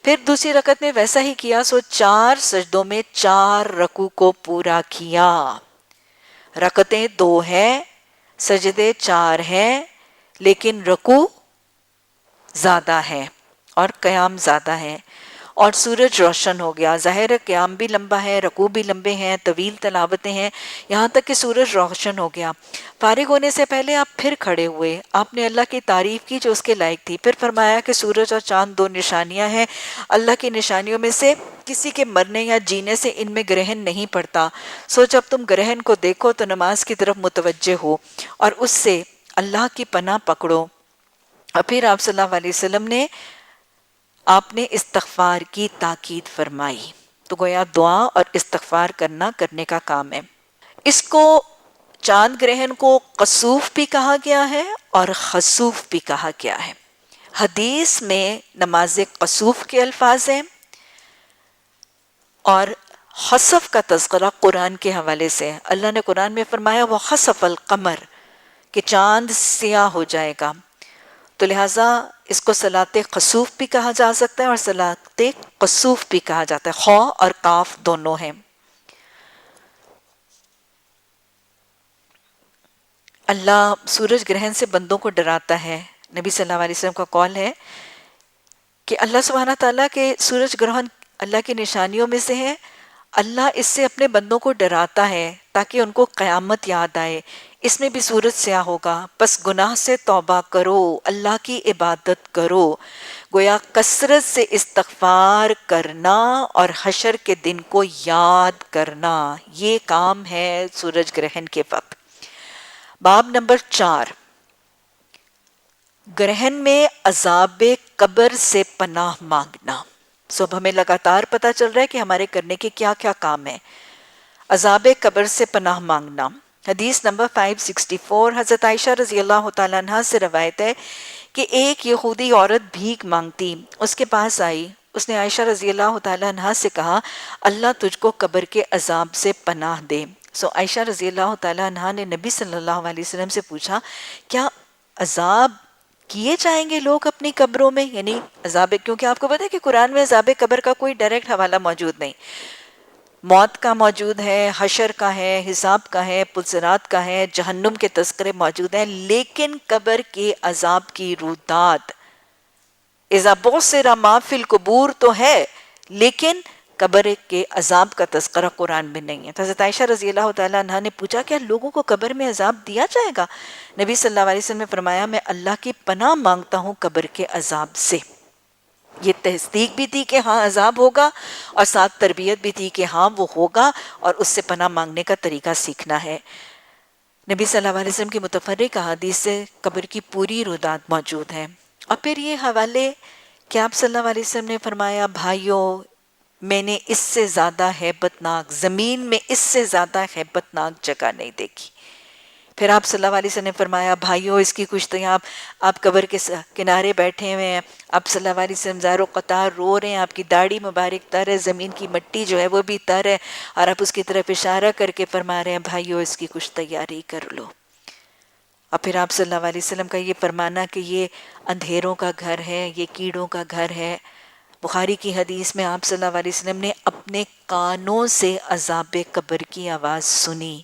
پھر دوسری رکعت میں ویسا ہی کیا، سو 4 سجدوں میں 4 رکوع کو پورا کیا۔ رکعتیں 2 ہیں، سجدے 4 ہیں، لیکن رکوع زیادہ ہے اور قیام زیادہ ہے، اور سورج روشن ہو گیا۔ ظاہر ہے قیام بھی لمبا ہے، رکوع بھی لمبے ہیں، طویل تلاوتیں ہیں، یہاں تک کہ سورج روشن ہو گیا۔ فارغ ہونے سے پہلے آپ پھر کھڑے ہوئے، آپ نے اللہ کی تعریف کی جو اس کے لائق تھی، پھر فرمایا کہ سورج اور چاند 2 نشانیاں ہیں، اللہ کی نشانیوں میں سے کسی کے مرنے یا جینے سے ان میں گرہن نہیں پڑتا، سو جب تم گرہن کو دیکھو تو نماز کی طرف متوجہ ہو اور اس سے اللہ کی پناہ پکڑو۔ اور پھر آپ صلی اللہ علیہ وسلم نے آپ نے استغفار کی تاکید فرمائی، تو گویا دعا اور استغفار کرنے کا کام ہے۔ اس کو، چاند گرہن کو کسوف بھی کہا گیا ہے اور خسوف بھی کہا گیا ہے۔ حدیث میں نماز کسوف کے الفاظ ہیں، اور خسف کا تذکرہ قرآن کے حوالے سے ہے۔ اللہ نے قرآن میں فرمایا وَخَسَفَ الْقَمَرُ، کہ چاند سیاہ ہو جائے گا، تو لہٰذا اس کو صلاۃ خسوف بھی کہا جا سکتا ہے اور صلاۃ کسوف بھی کہا جاتا ہے، خاء اور قاف دونوں ہیں۔ اللہ سورج گرہن سے بندوں کو ڈراتا ہے، نبی صلی اللہ علیہ وسلم کا قول ہے کہ اللہ سبحانہ تعالیٰ کے سورج گرہن اللہ کی نشانیوں میں سے ہے، اللہ اس سے اپنے بندوں کو ڈراتا ہے تاکہ ان کو قیامت یاد آئے، اس میں بھی سورج سیاہ ہوگا، پس گناہ سے توبہ کرو، اللہ کی عبادت کرو۔ گویا کثرت سے استغفار کرنا اور حشر کے دن کو یاد کرنا، یہ کام ہے سورج گرہن کے وقت۔ باب نمبر 4، گرہن میں عذاب قبر سے پناہ مانگنا۔ اب ہمیں لگاتار پتہ چل رہا ہے کہ ہمارے کرنے کے کیا کیا کام ہیں۔ عذاب قبر سے پناہ مانگنا، حدیث نمبر 564، حضرت عائشہ رضی اللہ تعالیٰ عنہ سے روایت ہے کہ ایک یہودی عورت بھیک مانگتی اس کے پاس آئی، اس نے عائشہ رضی اللہ تعالیٰ عنہ سے کہا اللہ تجھ کو قبر کے عذاب سے پناہ دے۔ عائشہ رضی اللہ تعالیٰ عنہ نے نبی صلی اللہ علیہ وسلم سے پوچھا کیا عذاب کیے جائیں گے لوگ اپنی قبروں میں، یعنی عذاب، کیونکہ آپ کو پتہ ہے کہ قرآن میں عذاب قبر کا کوئی ڈائریکٹ حوالہ موجود نہیں، موت کا موجود ہے، حشر کا ہے، حساب کا ہے، پلسرات کا ہے، جہنم کے تذکرے موجود ہیں، لیکن قبر کے عذاب کی رودات اذا بعثر ما فی القبور تو ہے، لیکن قبر کے عذاب کا تذکرہ قرآن میں نہیں ہے۔ حضرت عائشہ رضی اللہ تعالیٰ عنہ نے پوچھا کیا لوگوں کو قبر میں عذاب دیا جائے گا؟ نبی صلی اللہ علیہ وسلم نے فرمایا میں اللہ کی پناہ مانگتا ہوں قبر کے عذاب سے۔ یہ تصدیق بھی تھی کہ ہاں عذاب ہوگا، اور ساتھ تربیت بھی تھی کہ ہاں وہ ہوگا، اور اس سے پناہ مانگنے کا طریقہ سیکھنا ہے۔ نبی صلی اللہ علیہ وسلم کی متفرق احادیث سے قبر کی پوری رودات موجود ہیں۔ اور پھر یہ حوالے کہ آپ صلی اللہ علیہ وسلم نے فرمایا بھائیوں میں نے اس سے زیادہ ہیبت ناک، زمین میں اس سے زیادہ ہیبت ناک جگہ نہیں دیکھی۔ پھر آپ صلی اللہ علیہ وسلم نے فرمایا بھائیوں اس کی کشتیاں، آپ قبر کے کنارے بیٹھے ہوئے ہیں، آپ صلی اللہ علیہ وسلم زار و قطار رو رہے ہیں، آپ کی داڑھی مبارک تر ہے، زمین کی مٹی جو ہے وہ بھی تر ہے، اور آپ اس کی طرف اشارہ کر کے فرما رہے ہیں بھائیوں اس کی کچھ تیاری کر لو۔ اور پھر آپ صلی اللہ علیہ وسلم کا یہ فرمانا کہ یہ اندھیروں کا گھر ہے، یہ کیڑوں کا گھر ہے۔ بخاری کی حدیث میں آپ صلی اللہ علیہ وسلم نے اپنے کانوں سے عذاب قبر کی آواز سنی،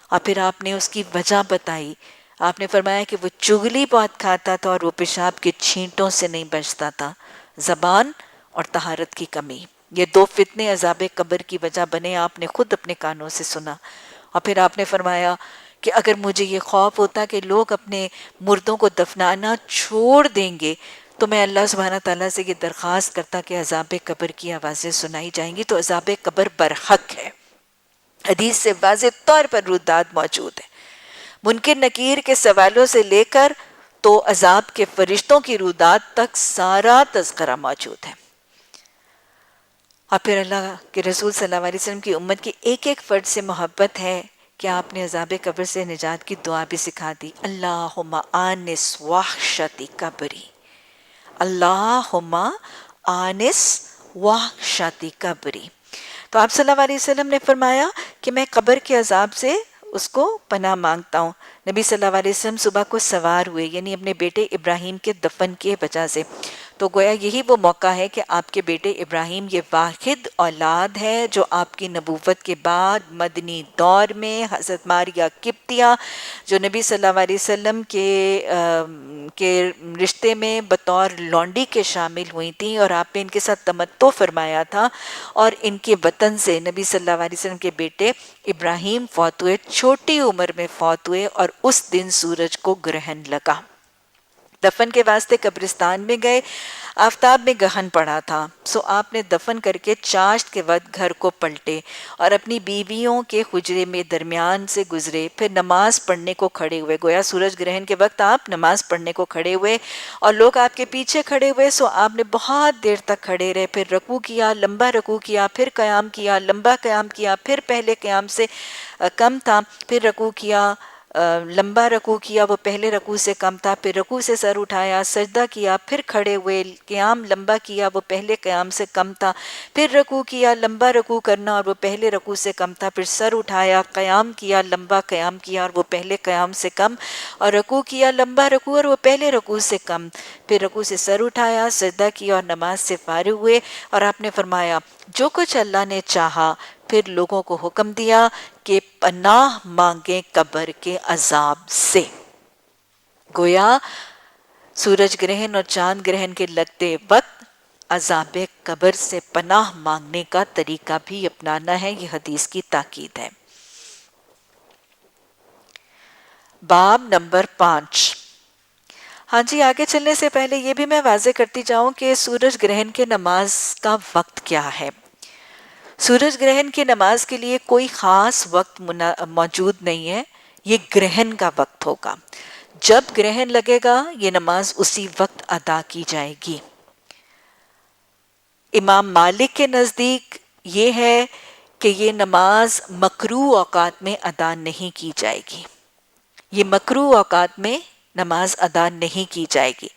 اور پھر آپ نے اس کی وجہ بتائی۔ آپ نے فرمایا کہ وہ چغلی بہت کھاتا تھا اور وہ پیشاب کے چھینٹوں سے نہیں بچتا تھا، زبان اور طہارت کی کمی، یہ دو فتنے عذاب قبر کی وجہ بنے، آپ نے خود اپنے کانوں سے سنا۔ اور پھر آپ نے فرمایا کہ اگر مجھے یہ خوف ہوتا کہ لوگ اپنے مردوں کو دفنانا چھوڑ دیں گے تو میں اللہ سبحانہ تعالیٰ سے یہ درخواست کرتا کہ عذاب قبر کی آوازیں سنائی جائیں گی۔ تو عذاب قبر برحق ہے، حدیث سے واضح طور پر رودات موجود ہے۔ منکر نکیر کے سوالوں سے لے کر تو عذاب کے فرشتوں کی رودات تک سارا تذکرہ موجود ہے۔ اور پھر اللہ کے رسول صلی اللہ علیہ وسلم کی امت کی ایک ایک فرد سے محبت ہے کہ آپ نے عذاب قبر سے نجات کی دعا بھی سکھا دی۔ اللہم آنس وحشت قبری، اللہم آنس وحشت قبری۔ تو آپ صلی اللہ علیہ وسلم نے فرمایا کہ میں قبر کے عذاب سے اس کو پناہ مانگتا ہوں۔ نبی صلی اللہ علیہ وسلم صبح کو سوار ہوئے، یعنی اپنے بیٹے ابراہیم کے دفن کی وجہ سے، تو گویا یہی وہ موقع ہے کہ آپ کے بیٹے ابراہیم یہ واحد اولاد ہے جو آپ کی نبوت کے بعد مدنی دور میں حضرت ماریہ قبطیہ جو نبی صلی اللہ علیہ وسلم کے رشتے میں بطور لونڈی کے شامل ہوئی تھیں، اور آپ نے ان کے ساتھ تمتع فرمایا تھا، اور ان کے وطن سے نبی صلی اللہ علیہ وسلم کے بیٹے ابراہیم فوت ہوئے، چھوٹی عمر میں فوت ہوئے، اور اس دن سورج کو گرہن لگا۔ دفن کے واسطے قبرستان میں گئے، آفتاب میں گہن پڑا تھا، سو آپ نے دفن کر کے چاشت کے وقت گھر کو پلٹے اور اپنی بیویوں کے حجرے میں درمیان سے گزرے، پھر نماز پڑھنے کو کھڑے ہوئے۔ گویا سورج گرہن کے وقت آپ نماز پڑھنے کو کھڑے ہوئے اور لوگ آپ کے پیچھے کھڑے ہوئے، سو آپ نے بہت دیر تک کھڑے رہے، پھر رکوع کیا، لمبا رکوع کیا، پھر قیام کیا، لمبا قیام کیا، پھر پہلے قیام سے کم تھا، پھر رکوع کیا، لمبا رکوع کیا، وہ پہلے رکوع سے کم تھا، پھر رکوع سے سر اٹھایا، سجدہ کیا، پھر کھڑے ہوئے، قیام لمبا کیا، وہ پہلے قیام سے کم تھا، پھر رکوع کیا، لمبا رکوع کرنا اور وہ پہلے رکوع سے کم تھا، پھر سر اٹھایا، قیام کیا، لمبا قیام کیا اور وہ پہلے قیام سے کم، اور رکوع کیا، لمبا رکوع اور وہ پہلے رکوع سے کم، پھر رکوع سے سر اٹھایا، سجدہ کیا اور نماز سے فارغ ہوئے، اور آپ نے فرمایا جو کچھ اللہ نے چاہا، پھر لوگوں کو حکم دیا کہ پناہ مانگیں قبر کے عذاب سے۔ گویا سورج گرہن اور چاند گرہن کے لگتے وقت عذاب قبر سے پناہ مانگنے کا طریقہ بھی اپنانا ہے، یہ حدیث کی تاکید ہے۔ باب نمبر 5۔ ہاں جی، آگے چلنے سے پہلے یہ بھی میں واضح کرتی جاؤں کہ سورج گرہن کے نماز کا وقت کیا ہے۔ سورج گرہن کی نماز کے لیے کوئی خاص وقت موجود نہیں ہے، یہ گرہن کا وقت ہوگا، جب گرہن لگے گا یہ نماز اسی وقت ادا کی جائے گی۔ امام مالک کے نزدیک یہ ہے کہ یہ نماز مکروہ اوقات میں ادا نہیں کی جائے گی، یہ مکروہ اوقات میں نماز ادا نہیں کی جائے گی،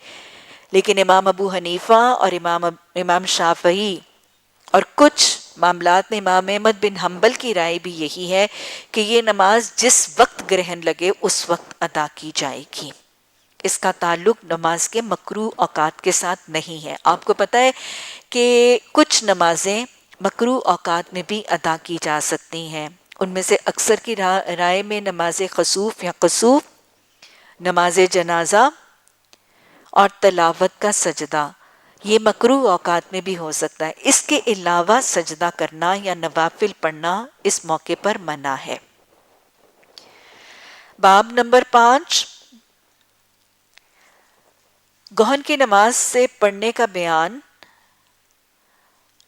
لیکن امام ابو حنیفہ اور امام شافعی اور کچھ معاملات میں امام احمد بن حنبل کی رائے بھی یہی ہے کہ یہ نماز جس وقت گرہن لگے اس وقت ادا کی جائے گی، اس کا تعلق نماز کے مکروہ اوقات کے ساتھ نہیں ہے۔ آپ کو پتہ ہے کہ کچھ نمازیں مکروہ اوقات میں بھی ادا کی جا سکتی ہیں۔ ان میں سے اکثر کی رائے میں نماز خسوف یا کسوف، نماز جنازہ اور تلاوت کا سجدہ یہ مکروہ اوقات میں بھی ہو سکتا ہے۔ اس کے علاوہ سجدہ کرنا یا نوافل پڑھنا اس موقع پر منع ہے۔ باب نمبر 5، گہن کی نماز سے پڑھنے کا بیان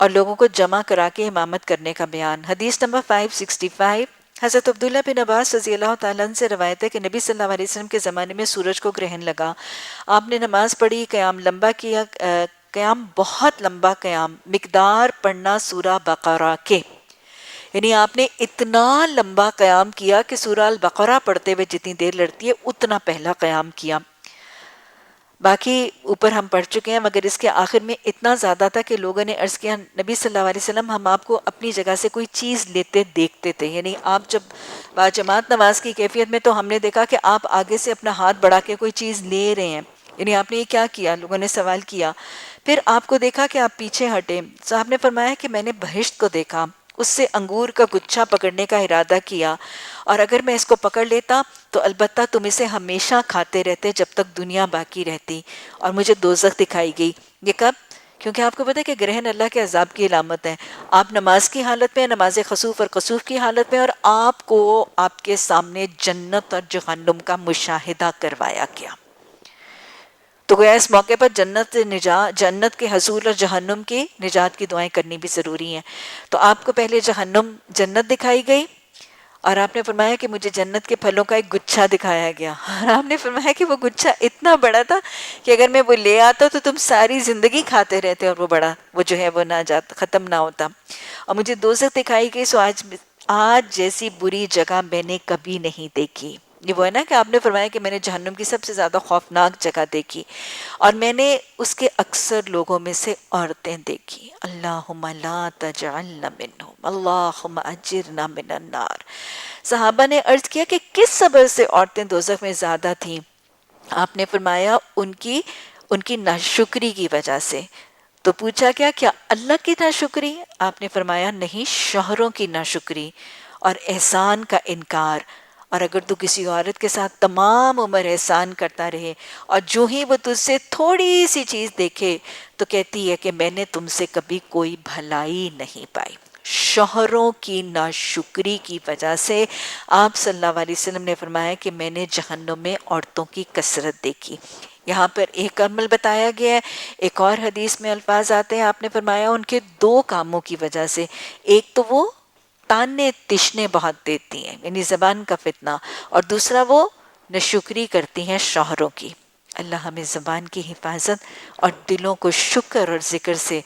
اور لوگوں کو جمع کرا کے امامت کرنے کا بیان۔ حدیث نمبر 565، حضرت عبداللہ بن عباس رضی اللہ تعالیٰ عنہ سے روایت ہے کہ نبی صلی اللہ علیہ وسلم کے زمانے میں سورج کو گرہن لگا، آپ نے نماز پڑھی، قیام لمبا کیا، قیام بہت لمبا قیام، مقدار پڑھنا سورہ بقرہ کے، یعنی آپ نے اتنا لمبا قیام کیا کہ سورہ البقرہ پڑھتے ہوئے جتنی دیر لگتی ہے اتنا پہلا قیام کیا۔ باقی اوپر ہم پڑھ چکے ہیں، مگر اس کے آخر میں اتنا زیادہ تھا کہ لوگوں نے عرض کیا نبی صلی اللہ علیہ وسلم ہم آپ کو اپنی جگہ سے کوئی چیز لیتے دیکھتے تھے، یعنی آپ جب باجماعت نماز کی کیفیت میں تو ہم نے دیکھا کہ آپ آگے سے اپنا ہاتھ بڑھا کے کوئی چیز لے رہے ہیں، یعنی آپ نے یہ کیا کیا؟ لوگوں نے سوال کیا۔ پھر آپ کو دیکھا کہ آپ پیچھے ہٹے، صاحب نے فرمایا کہ میں نے بہشت کو دیکھا، اس سے انگور کا گچھا پکڑنے کا ارادہ کیا، اور اگر میں اس کو پکڑ لیتا تو البتہ تم اسے ہمیشہ کھاتے رہتے جب تک دنیا باقی رہتی، اور مجھے دوزخ دکھائی گئی۔ یہ کب؟ کیونکہ آپ کو پتہ ہے کہ گرہن اللہ کے عذاب کی علامت ہے۔ آپ نماز کی حالت میں، نماز خسوف اور کسوف کی حالت میں، اور آپ کو آپ کے سامنے جنت اور جہنم کا مشاہدہ کروایا گیا۔ تو گویا اس موقع پر جنت کے حصول اور جہنم کی نجات کی دعائیں کرنی بھی ضروری ہیں۔ تو آپ کو پہلے جنت دکھائی گئی، اور آپ نے فرمایا کہ مجھے جنت کے پھلوں کا ایک گچھا دکھایا گیا، اور آپ نے فرمایا کہ وہ گچھا اتنا بڑا تھا کہ اگر میں وہ لے آتا تو تم ساری زندگی کھاتے رہتے، اور وہ جو ہے وہ نہ جاتا، ختم نہ ہوتا۔ اور مجھے دوزخ دکھائی گئی، سو آج جیسی بری جگہ میں نے کبھی نہیں دیکھی۔ یہ وہ ہے نا کہ آپ نے فرمایا کہ میں نے جہنم کی سب سے زیادہ خوفناک جگہ دیکھی، اور میں نے اس کے اکثر لوگوں میں سے عورتیں دیکھی۔ اللہم لا تجعلنا منہم، اللہم اجرنا من النار۔ صحابہ نے عرض کیا کہ کس سبب سے عورتیں دوزخ میں زیادہ تھیں؟ آپ نے فرمایا ان کی ناشکری کی وجہ سے۔ تو پوچھا کیا اللہ کی ناشکری؟ آپ نے فرمایا نہیں، شوہروں کی ناشکری اور احسان کا انکار۔ اور اگر تو کسی عورت کے ساتھ تمام عمر احسان کرتا رہے، اور جو ہی وہ تجھ سے تھوڑی سی چیز دیکھے تو کہتی ہے کہ میں نے تم سے کبھی کوئی بھلائی نہیں پائی۔ شوہروں کی ناشکری کی وجہ سے آپ صلی اللہ علیہ وسلم نے فرمایا کہ میں نے جہنم میں عورتوں کی کثرت دیکھی۔ یہاں پر ایک عمل بتایا گیا ہے، ایک اور حدیث میں الفاظ آتے ہیں، آپ نے فرمایا ان کے 2 کاموں کی وجہ سے، ایک تو وہ تانے تشنے بہت دیتی ہیں، یعنی زبان کا فتنہ، اور دوسرا وہ ناشکری کرتی ہیں شوہروں کی۔ اللہ ہمیں زبان کی حفاظت اور دلوں کو شکر اور ذکر سے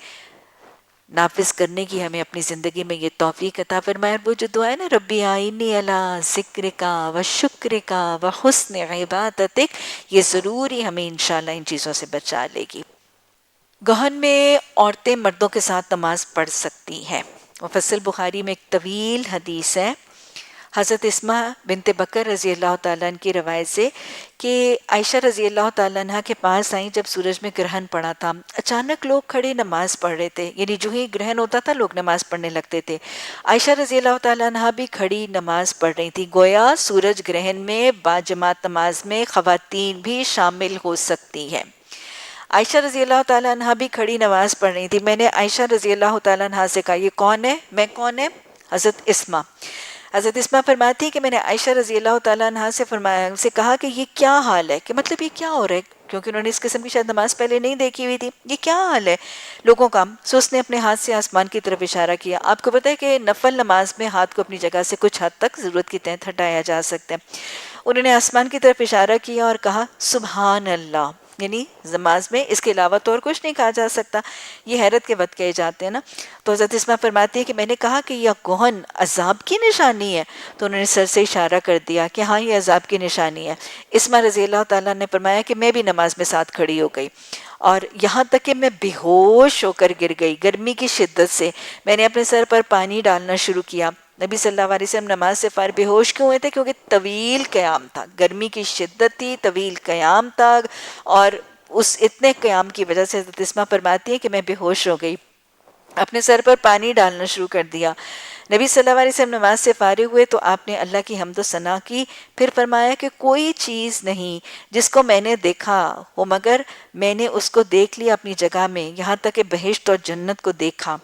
نافذ کرنے کی ہمیں اپنی زندگی میں یہ توفیق عطا فرمائے۔ اور وہ جو دعا ہے نا، ربی آئینی علی ذکرکا و شکرکا و حسن عبادتک، یہ ضروری ہمیں انشاءاللہ ان چیزوں سے بچا لے گی۔ گہن میں عورتیں مردوں کے ساتھ نماز پڑھ سکتی ہیں۔ مفصل بخاری میں ایک طویل حدیث ہے، حضرت اسمہ بنت بکر رضی اللہ تعالیٰ عنہ کی روایت سے کہ عائشہ رضی اللہ تعالیٰ عنہ کے پاس آئیں جب سورج میں گرہن پڑا تھا۔ اچانک لوگ کھڑے نماز پڑھ رہے تھے، یعنی جو ہی گرہن ہوتا تھا لوگ نماز پڑھنے لگتے تھے۔ عائشہ رضی اللہ تعالیٰ عنہ بھی کھڑی نماز پڑھ رہی تھی، گویا سورج گرہن میں باجماعت نماز میں خواتین بھی شامل ہو سکتی ہیں۔ عائشہ رضی اللہ تعالیٰ عنہ بھی کھڑی نماز پڑھ رہی تھی۔ میں نے عائشہ رضی اللہ تعالیٰ عنہ سے کہا یہ کون ہے؟ میں کون ہے؟ حضرت اسمہ فرماتی کہ میں نے عائشہ رضی اللہ تعالیٰ عنہ سے کہا کہ یہ کیا حال ہے، کہ مطلب یہ کیا ہو رہا ہے، کیونکہ انہوں نے اس قسم کی شاید نماز پہلے نہیں دیکھی ہوئی تھی، یہ کیا حال ہے لوگوں کا؟ سو اس نے اپنے ہاتھ سے آسمان کی طرف اشارہ کیا۔ آپ کو پتہ ہے کہ نفل نماز میں ہاتھ کو اپنی جگہ سے کچھ حد تک ضرورت کے تحت ہٹایا جا سکتا ہے۔ انہوں نے آسمان کی طرف اشارہ کیا اور کہا سبحان اللہ، یعنی نماز میں اس کے علاوہ تو اور کچھ نہیں کہا جا سکتا، یہ حیرت کے وقت کہے جاتے ہیں نا۔ تو حضرت اسمہ فرماتی ہے کہ میں نے کہا کہ یہ گہن عذاب کی نشانی ہے، تو انہوں نے سر سے اشارہ کر دیا کہ ہاں یہ عذاب کی نشانی ہے۔ اسمہ رضی اللہ تعالیٰ نے فرمایا کہ میں بھی نماز میں ساتھ کھڑی ہو گئی، اور یہاں تک کہ میں بے ہوش ہو کر گر گئی گرمی کی شدت سے۔ میں نے اپنے سر پر پانی ڈالنا شروع کیا۔ نبی صلی اللہ علیہ وسلم نماز سے فارغ بے ہوش کیوں ہوئے تھے؟ کیونکہ طویل قیام تھا، گرمی کی شدت تھی، طویل قیام تھا، اور اس اتنے قیام کی وجہ سے حضرت اسمہ فرماتی ہے کہ میں بے ہوش ہو گئی۔ اپنے سر پر پانی ڈالنا شروع کر دیا۔ نبی صلی اللہ علیہ وسلم نماز سے فارغ ہوئے تو آپ نے اللہ کی حمد و ثنا کی، پھر فرمایا کہ کوئی چیز نہیں جس کو میں نے دیکھا ہو مگر میں نے اس کو دیکھ لیا اپنی جگہ میں، یہاں تک کہ بہشت اور جنت کو دیکھا،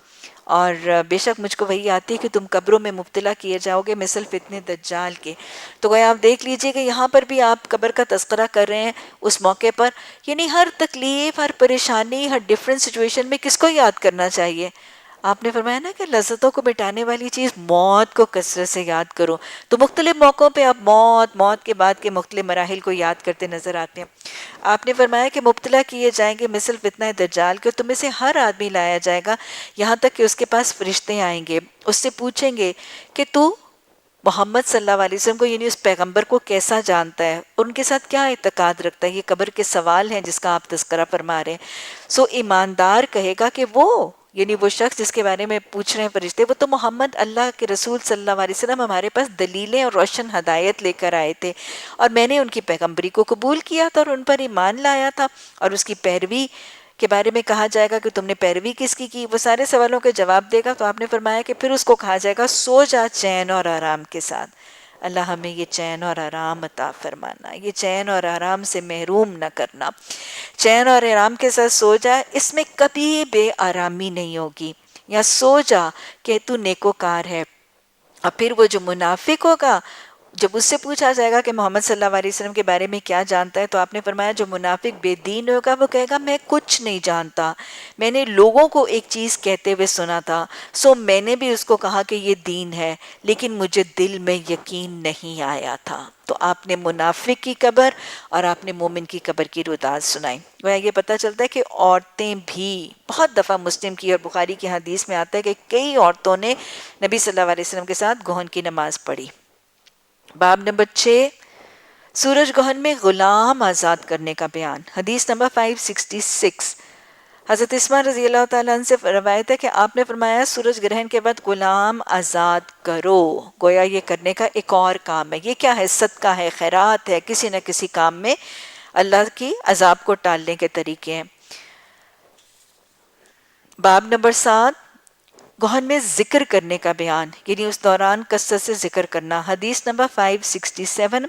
اور بے شک مجھ کو وہی آتی ہے کہ تم قبروں میں مبتلا کیے جاؤ گے مثل فتنہ دجال کے۔ تو گویا آپ دیکھ لیجئے کہ یہاں پر بھی آپ قبر کا تذکرہ کر رہے ہیں اس موقع پر، یعنی ہر تکلیف، ہر پریشانی، ہر ڈیفرنٹ سچویشن میں کس کو یاد کرنا چاہیے؟ آپ نے فرمایا نا کہ لذتوں کو مٹانے والی چیز موت کو کثرت سے یاد کرو، تو مختلف موقعوں پہ آپ موت کے بعد کے مختلف مراحل کو یاد کرتے نظر آتے ہیں۔ آپ نے فرمایا کہ مبتلا کیے جائیں گے مثل فتنہ دجال کے، تم میں سے ہر آدمی لایا جائے گا یہاں تک کہ اس کے پاس فرشتے آئیں گے، اس سے پوچھیں گے کہ تو محمد صلی اللہ علیہ وسلم کو، یعنی اس پیغمبر کو کیسا جانتا ہے اور ان کے ساتھ کیا اعتقاد رکھتا ہے؟ یہ قبر کے سوال ہیں جس کا آپ تذکرہ فرما رہے ہیں۔ سو ایماندار کہے گا کہ وہ، یعنی وہ شخص جس کے بارے میں پوچھ رہے ہیں فرشتے، وہ تو محمد اللہ کے رسول صلی اللہ علیہ وسلم ہمارے پاس دلیلیں اور روشن ہدایت لے کر آئے تھے، اور میں نے ان کی پیغمبری کو قبول کیا تھا اور ان پر ایمان لایا تھا، اور اس کی پیروی کے بارے میں کہا جائے گا کہ تم نے پیروی کس کی وہ سارے سوالوں کے جواب دے گا۔ تو آپ نے فرمایا کہ پھر اس کو کہا جائے گا سو جا چین اور آرام کے ساتھ۔ اللہ ہمیں یہ چین اور آرام عطا فرمانا، یہ چین اور آرام سے محروم نہ کرنا۔ چین اور آرام کے ساتھ سو جا، اس میں کبھی بے آرامی نہیں ہوگی، یا سو جا کہ تو نیکوکار ہے۔ اور پھر وہ جو منافق ہوگا، جب اس سے پوچھا جائے گا کہ محمد صلی اللہ علیہ وسلم کے بارے میں کیا جانتا ہے، تو آپ نے فرمایا جو منافق بے دین ہوگا وہ کہے گا میں کچھ نہیں جانتا، میں نے لوگوں کو ایک چیز کہتے ہوئے سنا تھا، سو میں نے بھی اس کو کہا کہ یہ دین ہے، لیکن مجھے دل میں یقین نہیں آیا تھا۔ تو آپ نے منافق کی قبر اور آپ نے مومن کی قبر کی روداد سنائی۔ وہ یہ پتہ چلتا ہے کہ عورتیں بھی، بہت دفعہ مسلم کی اور بخاری کی حدیث میں آتا ہے کہ کئی عورتوں نے نبی صلی اللہ علیہ وسلم کے ساتھ گہن کی نماز پڑھی۔ باب نمبر 6، سورج گہن میں غلام آزاد کرنے کا بیان۔ حدیث نمبر 566، حضرت اسماء رضی اللہ تعالیٰ عنہ سے روایت ہے کہ آپ نے فرمایا سورج گرہن کے بعد غلام آزاد کرو۔ گویا یہ کرنے کا ایک اور کام ہے، یہ کیا ہے؟ صدقہ ہے، خیرات ہے، کسی نہ کسی کام میں اللہ کی عذاب کو ٹالنے کے طریقے ہیں۔ باب نمبر 7، گہن میں ذکر کرنے کا بیان، یعنی اس دوران کثرت سے ذکر کرنا۔ حدیث نمبر 567،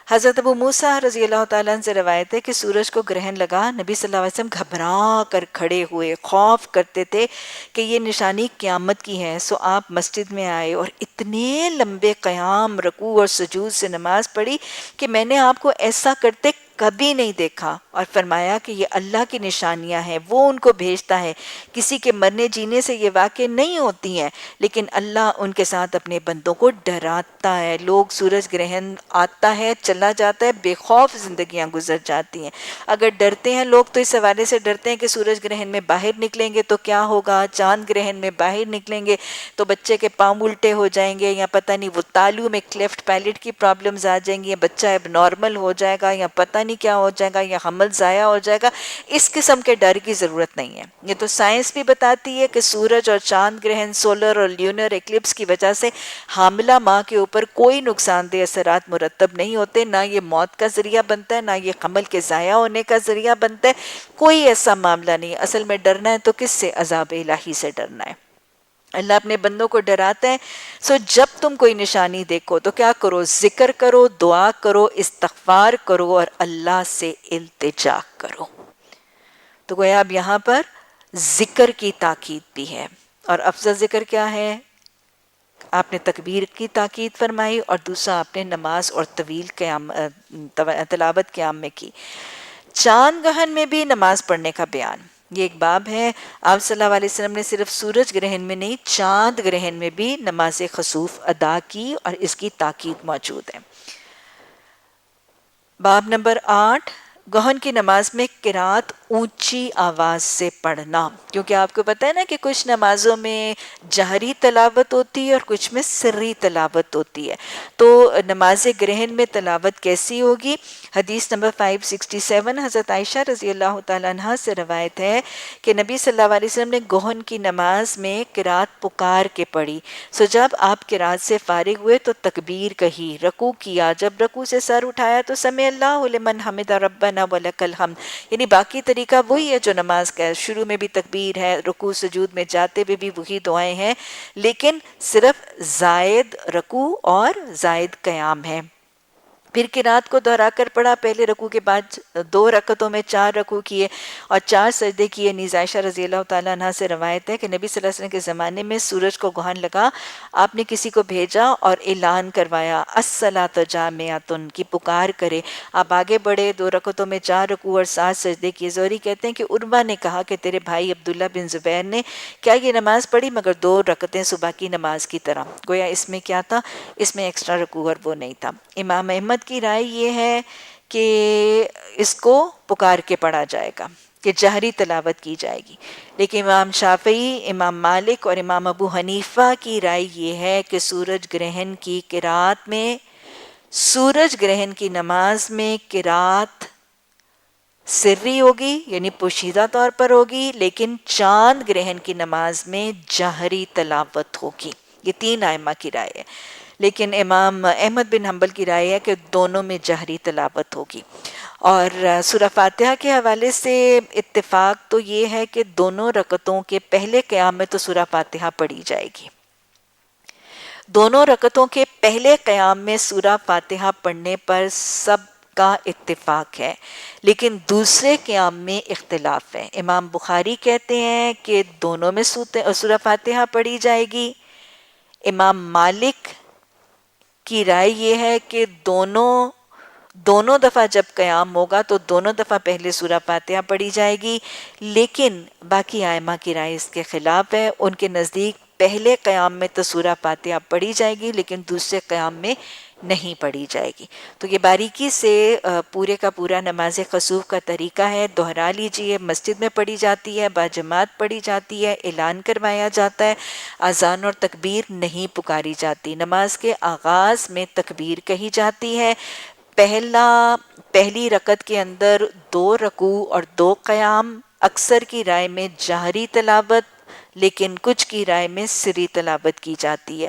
حضرت ابو موسیٰ رضی اللہ تعالیٰ عنہ سے روایت ہے کہ سورج کو گرہن لگا، نبی صلی اللہ علیہ وسلم گھبرا کر کھڑے ہوئے، خوف کرتے تھے کہ یہ نشانی قیامت کی ہے۔ سو آپ مسجد میں آئے اور اتنے لمبے قیام، رکوع اور سجود سے نماز پڑھی کہ میں نے آپ کو ایسا کرتے کبھی نہیں دیکھا، اور فرمایا کہ یہ اللہ کی نشانیاں ہیں، وہ ان کو بھیجتا ہے، کسی کے مرنے جینے سے یہ واقع نہیں ہوتی ہیں، لیکن اللہ ان کے ساتھ اپنے بندوں کو ڈراتا ہے۔ لوگ سورج گرہن آتا ہے چلا جاتا ہے، بے خوف زندگیاں گزر جاتی ہیں۔ اگر ڈرتے ہیں لوگ تو اس حوالے سے ڈرتے ہیں کہ سورج گرہن میں باہر نکلیں گے تو کیا ہوگا، چاند گرہن میں باہر نکلیں گے تو بچے کے پاؤں الٹے ہو جائیں گے، یا پتہ نہیں وہ تالو میں کلیفٹ پیلٹ کی پرابلمز آ جائیں گی، یا بچہ اب نارمل ہو جائے گا، یا پتہ نہیں کیا ہو جائے گا، یا حمل ضائع ہو جائے گا۔ اس قسم کے ڈر کی ضرورت نہیں ہے۔ یہ تو سائنس بھی بتاتی ہے کہ سورج اور چاند گرہن، سولر اور لیونر ایکلپس کی وجہ سے حاملہ ماں کے اوپر کوئی نقصان دہ اثرات مرتب نہیں ہوتے، نہ یہ موت کا ذریعہ بنتا ہے، نہ یہ حمل کے ضائع ہونے کا ذریعہ بنتا ہے، کوئی ایسا معاملہ نہیں۔ اصل میں ڈرنا ہے تو کس سے؟ عذاب الہی سے ڈرنا ہے۔ اللہ اپنے بندوں کو ڈراتا ہے۔ سو جب تم کوئی نشانی دیکھو تو کیا کرو؟ ذکر کرو، دعا کرو، استغفار کرو اور اللہ سے التجا کرو۔ تو گویا اب یہاں پر ذکر کی تاکید بھی ہے، اور افضل ذکر کیا ہے؟ آپ نے تکبیر کی تاکید فرمائی، اور دوسرا آپ نے نماز اور طویل تلاوت قیام میں کی۔ چاند گہن میں بھی نماز پڑھنے کا بیان، یہ ایک باب ہے۔ آپ صلی اللہ علیہ وسلم نے صرف سورج گرہن میں نہیں، چاند گرہن میں بھی نماز خسوف ادا کی، اور اس کی تاکید موجود ہے۔ باب نمبر 8، گہن کی نماز میں قرات اونچی آواز سے پڑھنا، کیونکہ آپ کو پتہ ہے نا کہ کچھ نمازوں میں جہری تلاوت ہوتی ہے اور کچھ میں سری تلاوت ہوتی ہے۔ تو نماز گرہن میں تلاوت کیسی ہوگی؟ حدیث نمبر 567، حضرت عائشہ رضی اللہ تعالیٰ عنہ سے روایت ہے کہ نبی صلی اللہ علیہ وسلم نے گہن کی نماز میں قرات پکار کے پڑھی۔ سو جب آپ قرات سے فارغ ہوئے تو تکبیر کہی، رکوع کیا، جب رکوع سے سر اٹھایا تو سمع اللہ لمن حمد ربنا ولک الحمد، یعنی باقی طریقہ وہی ہے جو نماز کا ہے، شروع میں بھی تکبیر ہے، رکوع سجود میں جاتے ہوئے بھی وہی دعائیں ہیں، لیکن صرف زائد رکوع اور زائد قیام ہے۔ پھر قرات کو دہرا کر پڑھا، پہلے رکوع کے بعد 2 رکعتوں میں 4 رکوع کیے اور 4 سجدے کیے۔ نیز عائشہ رضی اللہ تعالیٰ عنہ سے روایت ہے کہ نبی صلی اللہ علیہ وسلم کے زمانے میں سورج کو گرہن لگا، آپ نے کسی کو بھیجا اور اعلان کروایا الصلاۃ جامعۃ کی پکار کرے، آپ آگے بڑھے، 2 رکعتوں میں 4 رکوع اور 7 سجدے کیے۔ زہری کہتے ہیں کہ عروہ نے کہا کہ تیرے بھائی عبداللہ بن زبیر نے کیا یہ نماز پڑھی مگر 2 رکعتیں صبح کی نماز کی طرح، گویا اس میں کیا تھا، اس میں ایکسٹرا رکوع اور وہ نہیں تھا۔ امام احمد کی رائے یہ ہے کہ اس کو پکار کے پڑھا جائے گا، کہ جہری تلاوت کی جائے گی، لیکن امام شافعی، امام مالک اور امام ابو حنیفہ کی رائے یہ ہے کہ سورج گرہن کی قرات میں، سورج گرہن کی نماز میں قرات سری ہوگی یعنی پوشیدہ طور پر ہوگی، لیکن چاند گرہن کی نماز میں جہری تلاوت ہوگی۔ یہ 3 ائمہ کی رائے ہے، لیکن امام احمد بن حنبل کی رائے ہے کہ دونوں میں جہری تلاوت ہوگی۔ اور سورہ فاتحہ کے حوالے سے اتفاق تو یہ ہے کہ دونوں رکعتوں کے پہلے قیام میں تو سورہ فاتحہ پڑھی جائے گی، دونوں رکعتوں کے پہلے قیام میں سورہ فاتحہ پڑھنے پر سب کا اتفاق ہے، لیکن دوسرے قیام میں اختلاف ہے۔ امام بخاری کہتے ہیں کہ دونوں میں سورہ فاتحہ پڑھی جائے گی، امام مالک کی رائے یہ ہے کہ دونوں دفعہ جب قیام ہوگا تو دونوں دفعہ پہلے سورہ فاتحہ پڑھی جائے گی، لیکن باقی ائمہ کی رائے اس کے خلاف ہے۔ ان کے نزدیک پہلے قیام میں تو سورہ فاتحہ پڑھی جائے گی لیکن دوسرے قیام میں نہیں پڑھی جائے گی۔ تو یہ باریکی سے پورے کا پورا نماز خسوف کا طریقہ ہے، دہرا لیجئے۔ مسجد میں پڑھی جاتی ہے، باجماعت پڑھی جاتی ہے، اعلان کروایا جاتا ہے، اذان اور تکبیر نہیں پکاری جاتی۔ نماز کے آغاز میں تکبیر کہی جاتی ہے، پہلی رکعت کے اندر 2 رکوع اور 2 قیام، اکثر کی رائے میں جہری تلاوت لیکن کچھ کی رائے میں سری تلاوت کی جاتی ہے۔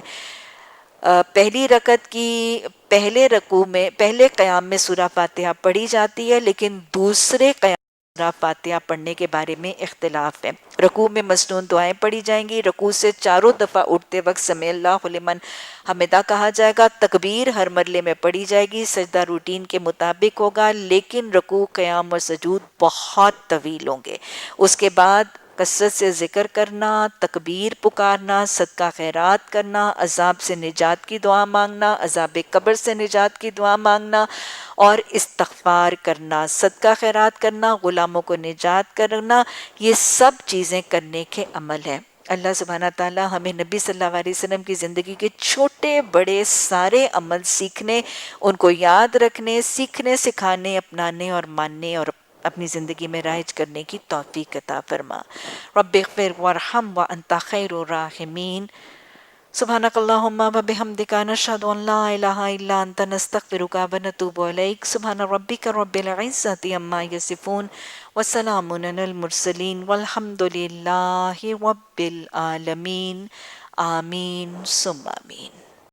پہلی رکعت کی پہلے قیام میں سورہ فاتحہ پڑھی جاتی ہے، لیکن دوسرے قیام میں سورہ فاتحہ پڑھنے کے بارے میں اختلاف ہے۔ رکوع میں مسنون دعائیں پڑھی جائیں گی، رکوع سے چاروں دفعہ اٹھتے وقت سمع اللہ لمن حمدہ کہا جائے گا، تکبیر ہر مرلے میں پڑھی جائے گی، سجدہ روٹین کے مطابق ہوگا، لیکن رکوع، قیام اور سجود بہت طویل ہوں گے۔ اس کے بعد کثرت سے ذکر کرنا، تکبیر پکارنا، صدقہ خیرات کرنا، عذاب سے نجات کی دعا مانگنا، عذاب قبر سے نجات کی دعا مانگنا اور استغفار کرنا، صدقہ خیرات کرنا، غلاموں کو نجات کرنا، یہ سب چیزیں کرنے کے عمل ہیں۔ اللہ سبحانہ تعالیٰ ہمیں نبی صلی اللہ علیہ وسلم کی زندگی کے چھوٹے بڑے سارے عمل سیکھنے، ان کو یاد رکھنے، سیکھنے، سکھانے، اپنانے اور ماننے اور اپنی زندگی میں رائج کرنے کی توفیق عطا فرما۔ رب اغفر وارحم وانت خیر الراحمین۔ سبحانک اللہم وبحمدک نشہد ان لا الہ الا انت نستغفرک ونتوب الیک۔ سبحان ربک رب العزۃ عما یصفون وسلام علی المرسلین والحمد للہ رب العالمین۔ آمین ثم آمین۔